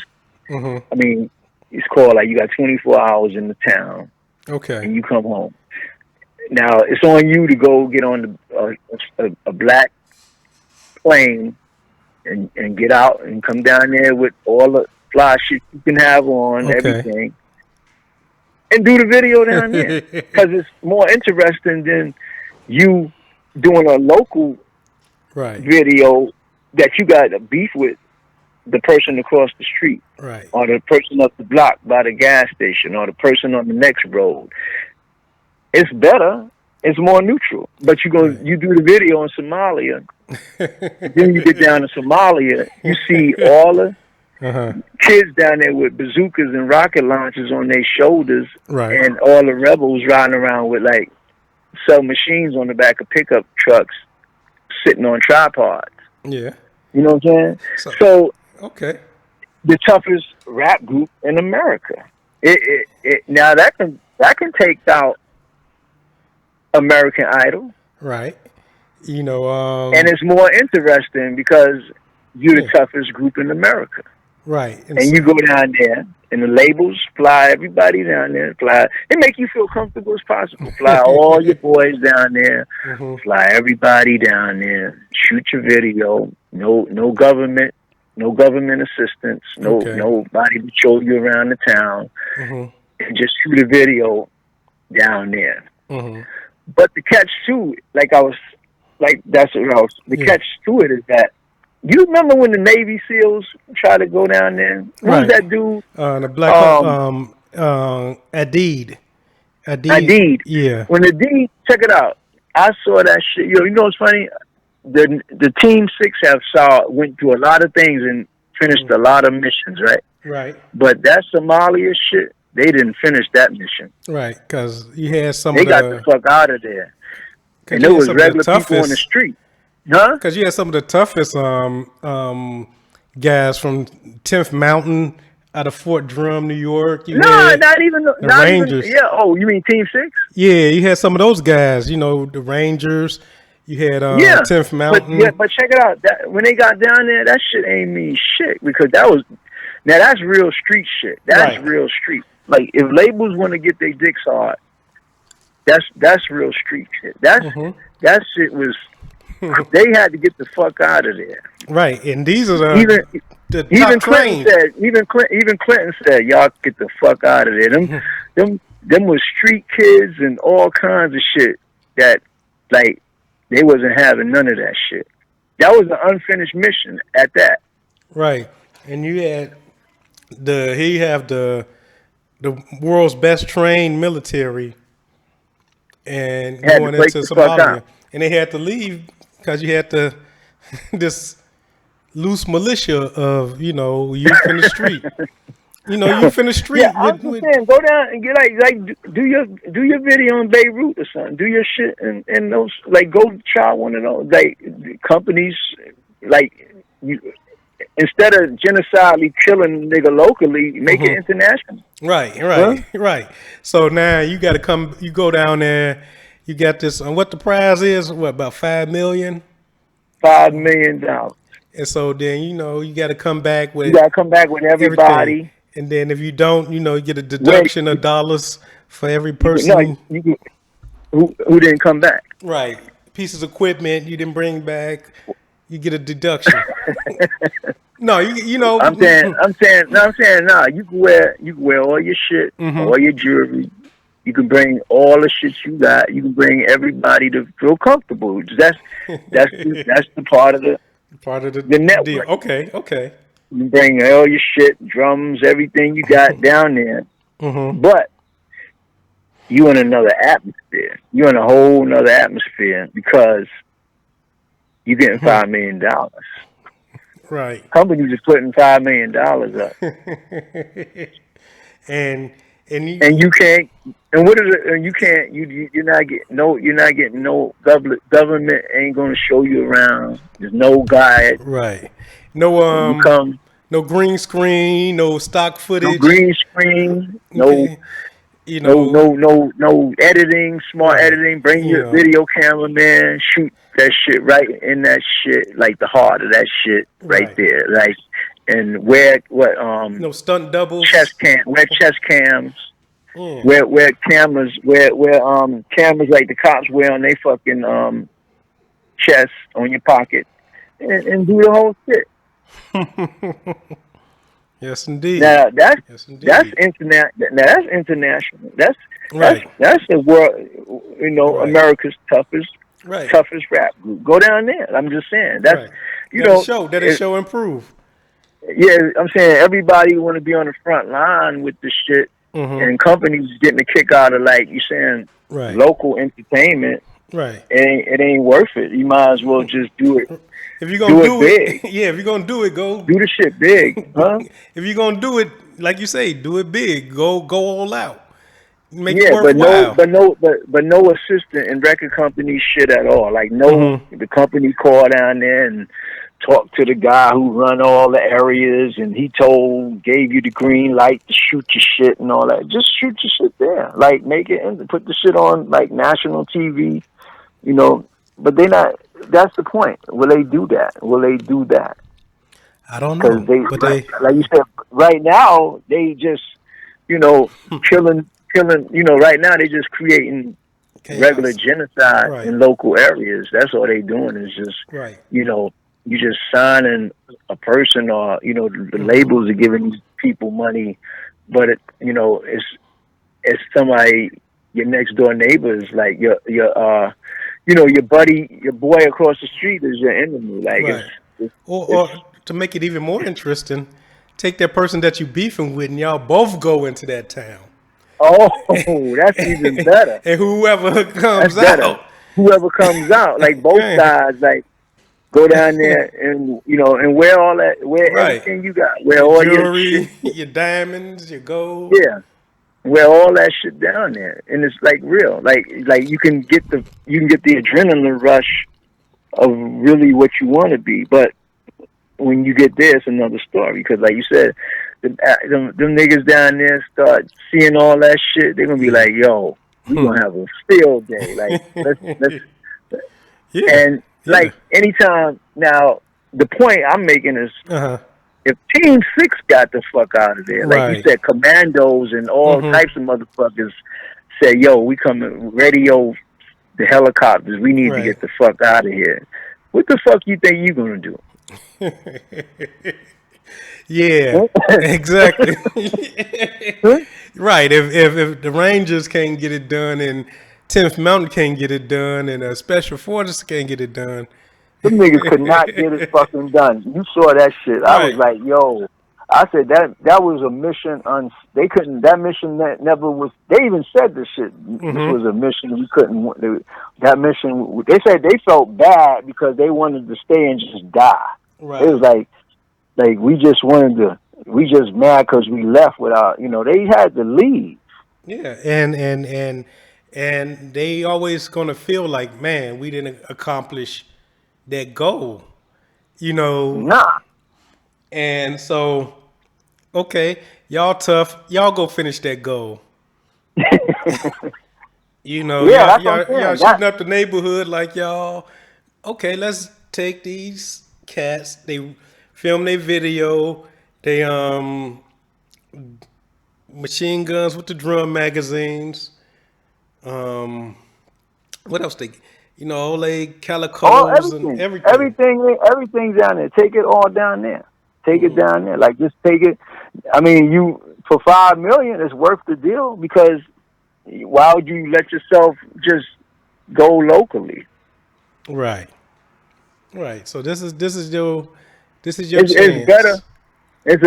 Mm-hmm. I mean, it's called like you got 24 hours in the town Okay. and you come home. Now, it's on you to go get on a black plane and get out and come down there with all the fly shit you can have on, Okay. everything. And do the video down there because it's more interesting than you doing a local Right. video that you got a beef with the person across the street, Right. or the person up the block by the gas station, or the person on the next road. It's better. It's more neutral. But you do the video in Somalia. Then you get down to Somalia, you see all the kids down there with bazookas and rocket launchers on their shoulders, Right. and all the rebels riding around with like submachines on the back of pickup trucks, sitting on tripods. Yeah. You know what I'm saying? So okay. the toughest rap group in America. Now that can take out American Idol. Right. You know, and it's more interesting because you're the toughest group in America. Right. And you go down there, and the labels fly everybody down there. They make you feel comfortable as possible. Fly all your boys down there. Fly everybody down there. Shoot your video. No government. No government assistance. Nobody to show you around the town. And just shoot a video down there. But the catch too, the catch to it is that, you remember when the Navy SEALs tried to go down there? Who was that dude? The black Adid. Adid. Yeah. When Adid, check it out. I saw that shit. You know what's funny? The Team 6 went through a lot of things and finished a lot of missions, right? Right. But that Somalia shit, they didn't finish that mission. Right, because you had They got the fuck out of there. And there was regular people on the street. Huh? Because you had some of the toughest guys from 10th Mountain out of Fort Drum, New York. Not even the Rangers. You mean Team 6? Yeah, you had some of those guys. You know, the Rangers. You had 10th Mountain. But check it out. When they got down there, that shit ain't mean shit because that's real street shit. That's real street. Like if labels want to get their dicks hard, that's real street shit. That shit was. They had to get the fuck out of there. Right, and these are even Clinton said, y'all get the fuck out of there. Them was street kids and all kinds of shit that like they wasn't having none of that shit. That was an unfinished mission at that. Right, and you had the world's best trained military and going into Somalia, and they had to leave. Because you had this loose militia of, youth in the street. Youth in the street. Yeah, I'm just saying, go down and get do your video in Beirut or something. Do your shit and those go try one of those companies instead of genocidally killing nigga locally, make it international. Right. So now you got to you go down there. You got this, what the prize is, about $5 million? $5 million. And so then, you got to come back with everybody. Everything. And then if you don't, you get a deduction of dollars for every person. Who didn't come back. Right. Pieces of equipment you didn't bring back, you get a deduction. No, I'm saying, you can wear all your shit, all your jewelry. You can bring all the shit you got. You can bring everybody to feel comfortable. That's the part of the network. Deal. Okay. You can bring all your shit, drums, everything you got down there. But you in another atmosphere. You're in a whole nother atmosphere because you're getting $5 million. Right. Companies are putting $5 million up. and you can't. And what is it? And you can't. You're not getting no government ain't going to show you around. There's no guide. Right. No. no green screen, no stock No footage. green screen, no Okay. You no know, no no no editing, smart right. editing. Bring You your know, video cameraman, shoot that shit right in that shit, like the heart of that shit right right. there. Like, and wear what No stunt doubles. chest cam, wear chest cams, Yeah. wear cameras, wear cameras like the cops wear on their fucking chest on your pocket, and do the whole shit. Yes, indeed. Now Yes, that's indeed. internet. Now that's international. Right. That's the world. You know, Right. America's Right. toughest rap group. Go down there. I'm just saying. That's Right. you know. That'll show improve. Yeah, I'm saying everybody want to be on the front line with the shit, Mm-hmm. and companies getting a kick out of like you saying Right. local entertainment. Right. It ain't worth it. You might as well just If you're gonna do it do it, big, yeah. If you're gonna do it, go. do the shit big, huh? If you're gonna do it, like you say, do it big. Go all out. Make it Yeah, worthwhile. but no assistant in record company shit at all. Like no, Mm-hmm. the company called down there and talked to the guy who run all the areas, and he gave you the green light to shoot your shit and all that. Just shoot your shit there. Like make it and put the shit on like national TV, you know. But they not. That's the point. Will they do that? Will they do that? I don't Because know, but they. like you said, right now they just, you know, killing. You know, right now they just creating regular Chaos. genocide Right. in local areas. That's all they doing is just, Right. you know, you just signing a person, or you know, the labels are giving these people money, but you know, it's somebody, your next door neighbor is like your you know, your buddy, your boy across the street is your enemy. Like Right. Or to make it even more interesting, take that person that you beefing with, and y'all both go into that town. oh, that's even better. And whoever That's comes better. out, Whoever comes out, like both yeah, sides, like go down there and you know and wear all that, wear right. everything you got, wear Your all your jewelry, shit, your diamonds, your gold. yeah, wear all that shit down there, and it's like real, like you can get the adrenaline rush of really what you want to be, but when you get there, it's another story because, like you said, them niggas down there start seeing all that shit, they're gonna be like, yo, we gonna have a field day, like let's Yeah, and yeah. like anytime now, the point I'm making is Uh-huh. if Team 6 got the fuck out of there, like you Right. said, commandos and all types of motherfuckers say, yo, we coming, radio the helicopters, we need to Right. get the fuck out of here. What the fuck you think you gonna do? Yeah, exactly. Right. If the Rangers can't get it done, and 10th Mountain can't get it done, and Special Forces can't get it done. Them niggas could not get it fucking done. You saw that shit. I was Right. like, yo. I said that was a mission. They couldn't. That mission that never was. They even said this shit. This was a mission we couldn't. That mission. They said they felt bad because they wanted to stay and just die. Right. It was like we just wanted to. We just mad because we left without. You know, they had to leave. Yeah, and they always gonna feel like, man, we didn't accomplish that goal, you know. Nah. And so, okay, y'all tough, y'all go finish that goal. You know, Yeah, that's what I'm saying. y'all shooting up the neighborhood like y'all. Okay, let's take these cats. They film their video. They machine guns with the drum magazines. What else they? You know, all they calicos and everything. Everything's down there. Take it all down there. Take it down there. Like just take it. I mean, you for $5 million, it's worth the deal because why would you let yourself just go locally? Right. Right. So this is your chance. It's better. It's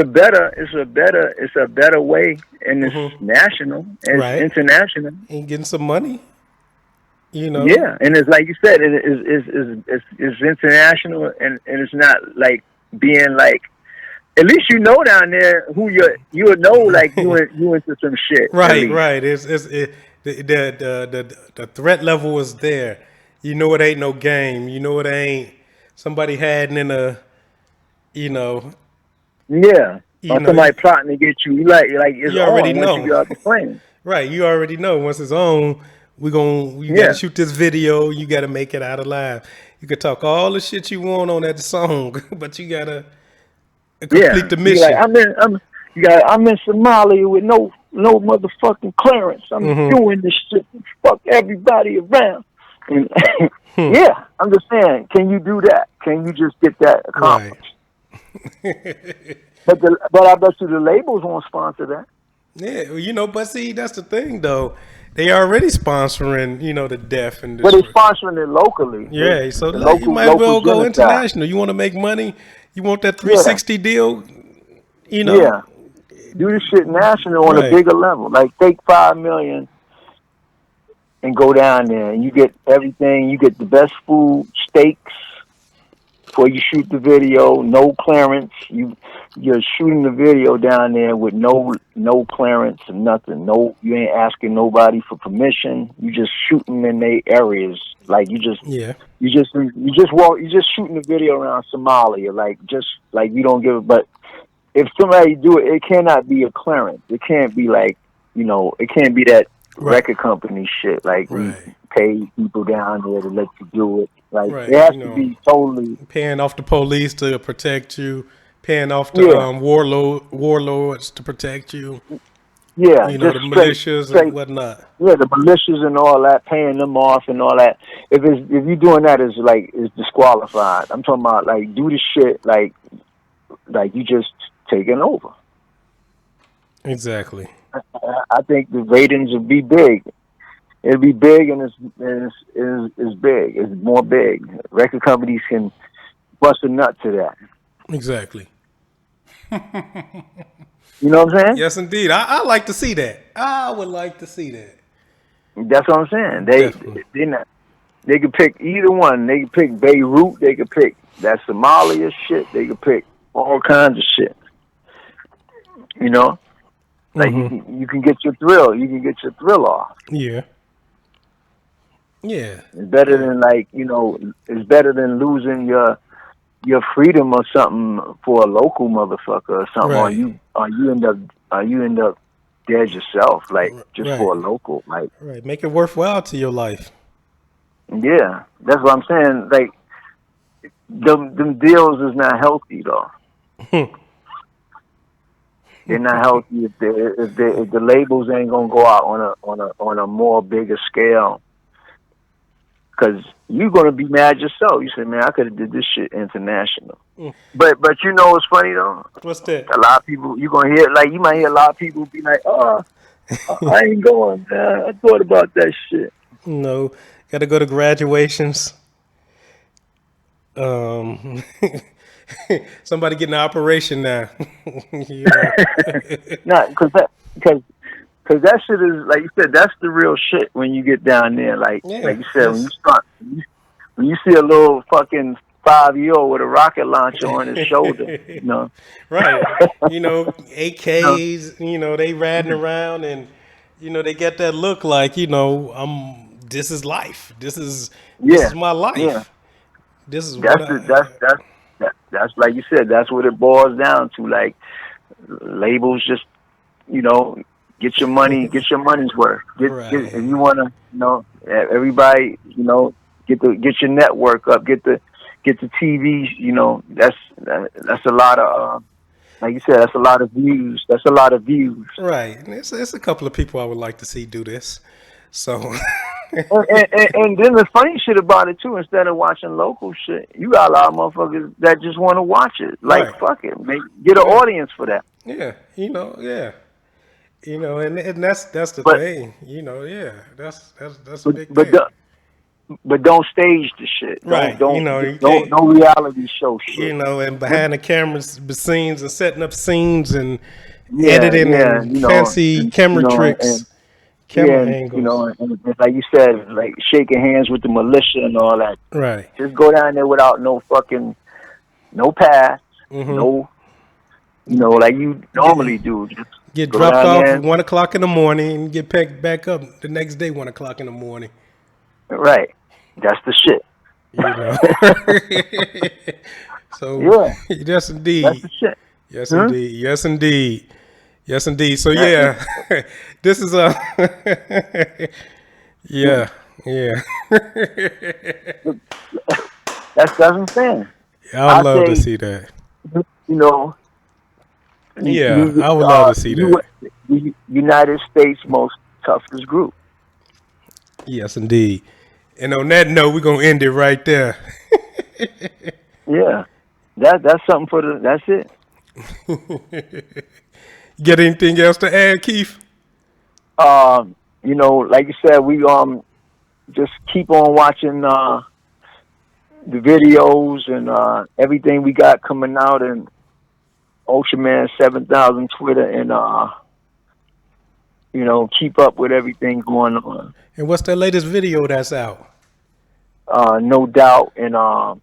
a better way, and it's national, and Right. it's international. And getting some money. You know. Yeah, and it's like you said, it's international, and it's not like being like. At least you know down there who you would know like you into some shit. Right, right. The threat level is there. You know it ain't no game. You know it ain't somebody hiding in a, you know, Yeah. You Or know, somebody plotting to get you. Like it's you already on know. once you get out the plane. Right, you already know once it's on, you Yeah. gotta shoot this video, you gotta make it out alive. You can talk all the shit you want on that song, but you gotta complete Yeah. the You like mission. I'm in Somalia with no motherfucking clearance. I'm doing this shit. Fuck everybody around. And yeah, I'm just saying, can you do that? Can you just get that Right. accomplished? But I bet you the labels won't sponsor that. Yeah, well, you know, but see, that's the thing though. They already sponsoring, you know, the deaf and But they're destruction. sponsoring it locally. Yeah, so The like, you might as local well go genocide. international. You want to make money? You want that Yeah, 360 deal? You know, yeah. Do this shit national on a right? bigger level. Like take $5 million and go down there, and you get everything. You get the best food, steaks. Before you shoot the video, no clearance. You're shooting the video down there with no clearance and nothing. No, you ain't asking nobody for permission. You just shooting in their areas. Like you just Yeah, shooting the video around Somalia. Like you don't give a. But if somebody do it, it cannot be a clearance. It can't be like, it can't be that right, record company shit. Like we right, pay people down there to let you do it. Like right. it has You to know, be totally. paying off the police to protect you, paying off the Yeah, warlords to protect you. yeah, You know, just the militias and straight, whatnot. yeah, the militias and all that, paying them off and all that. If you're doing that, is disqualified. I'm talking about like do the shit like you just taking over. Exactly. I think the ratings would be big. It'll be big, and it's big. It's more big. Record companies can bust a nut to that. Exactly. You know what I'm saying? Yes, indeed. I like to see that. I would like to see that. That's what I'm saying. Definitely. They could pick either one. They could pick Beirut. They could pick that Somalia shit. They could pick all kinds of shit. You know, like you can get your thrill. You can get your thrill off. Yeah. Yeah. It's better than it's better than losing your freedom or something for a local motherfucker or something. Right. Or you end up dead yourself, like just Right. for a local, like. Right. Make it worthwhile to your life. Yeah, that's what I'm saying. Like, them deals is not healthy though. They're not healthy if the labels ain't gonna go out on a more bigger scale. Because you're gonna be mad yourself. You say, man, I could have did this shit international. But you know what's funny though? What's that? A lot of people you might hear a lot of people be like, oh, I ain't going, man. I thought about that shit. No. Got to go to graduations. Somebody getting an operation now. You know? Nah, because that shit is, like you said, that's the real shit when you get down there. Like you said, when you see a little fucking 5-year-old with a rocket launcher on his shoulder, you know. Right. You know, AKs, you know, they riding around and, you know, they get that look like, you know, this is life. This is my life. Yeah. This is that's like you said, that's what it boils down to. Like, labels just, you know, get your money's worth. If you want to, you know, everybody, you know, get your network up, get the TV, you know, that's a lot of, like you said, that's a lot of views. right. It's a couple of people I would like to see do this. So. and then the funny shit about it too, instead of watching local shit, you got a lot of motherfuckers that just want to watch it. Like, right. Fuck it, get an audience for that. Yeah, you know, and that's the thing, you know, that's a big thing. But don't stage the shit. Right, don't you know, no reality show shit. You know, and behind the cameras, the scenes and setting up scenes and editing and fancy camera tricks. Camera angles. You know, and like you said, like shaking hands with the militia and all that. Right. Just go down there without no pass, no, you know, like you normally do. Just get dropped off at 1 o'clock in the morning and get picked back up the next day 1 o'clock in the morning. Right. That's the shit. You know. So yes, indeed. That's the shit. Yes, indeed. Yes, indeed. Yes, indeed. So yeah, this is yeah, yeah. That's what I'm saying. I would I love to say, see that. you know, Yeah, I would love to see that. the United States most toughest group. Yes, indeed. And on that note, we're gonna end it right there. Yeah, that's something for the. That's it. Get anything else to add, Keith? You know, like you said, we just keep on watching the videos and everything we got coming out, and Ocean Man 7000 Twitter, and you know, keep up with everything going on. And what's that latest video that's out? No doubt, and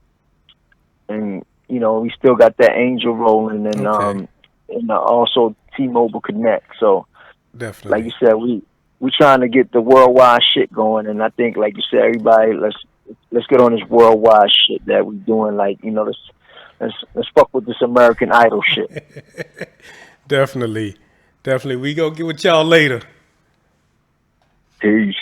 you know, we still got that Angel rolling, and Okay. and also T-Mobile Connect. So, Definitely. like you said, we trying to get the worldwide shit going, and I think, like you said, everybody, let's get on this worldwide shit that we doing. Like, you know, let's fuck with this American Idol shit. Definitely. We gonna get with y'all later. Peace.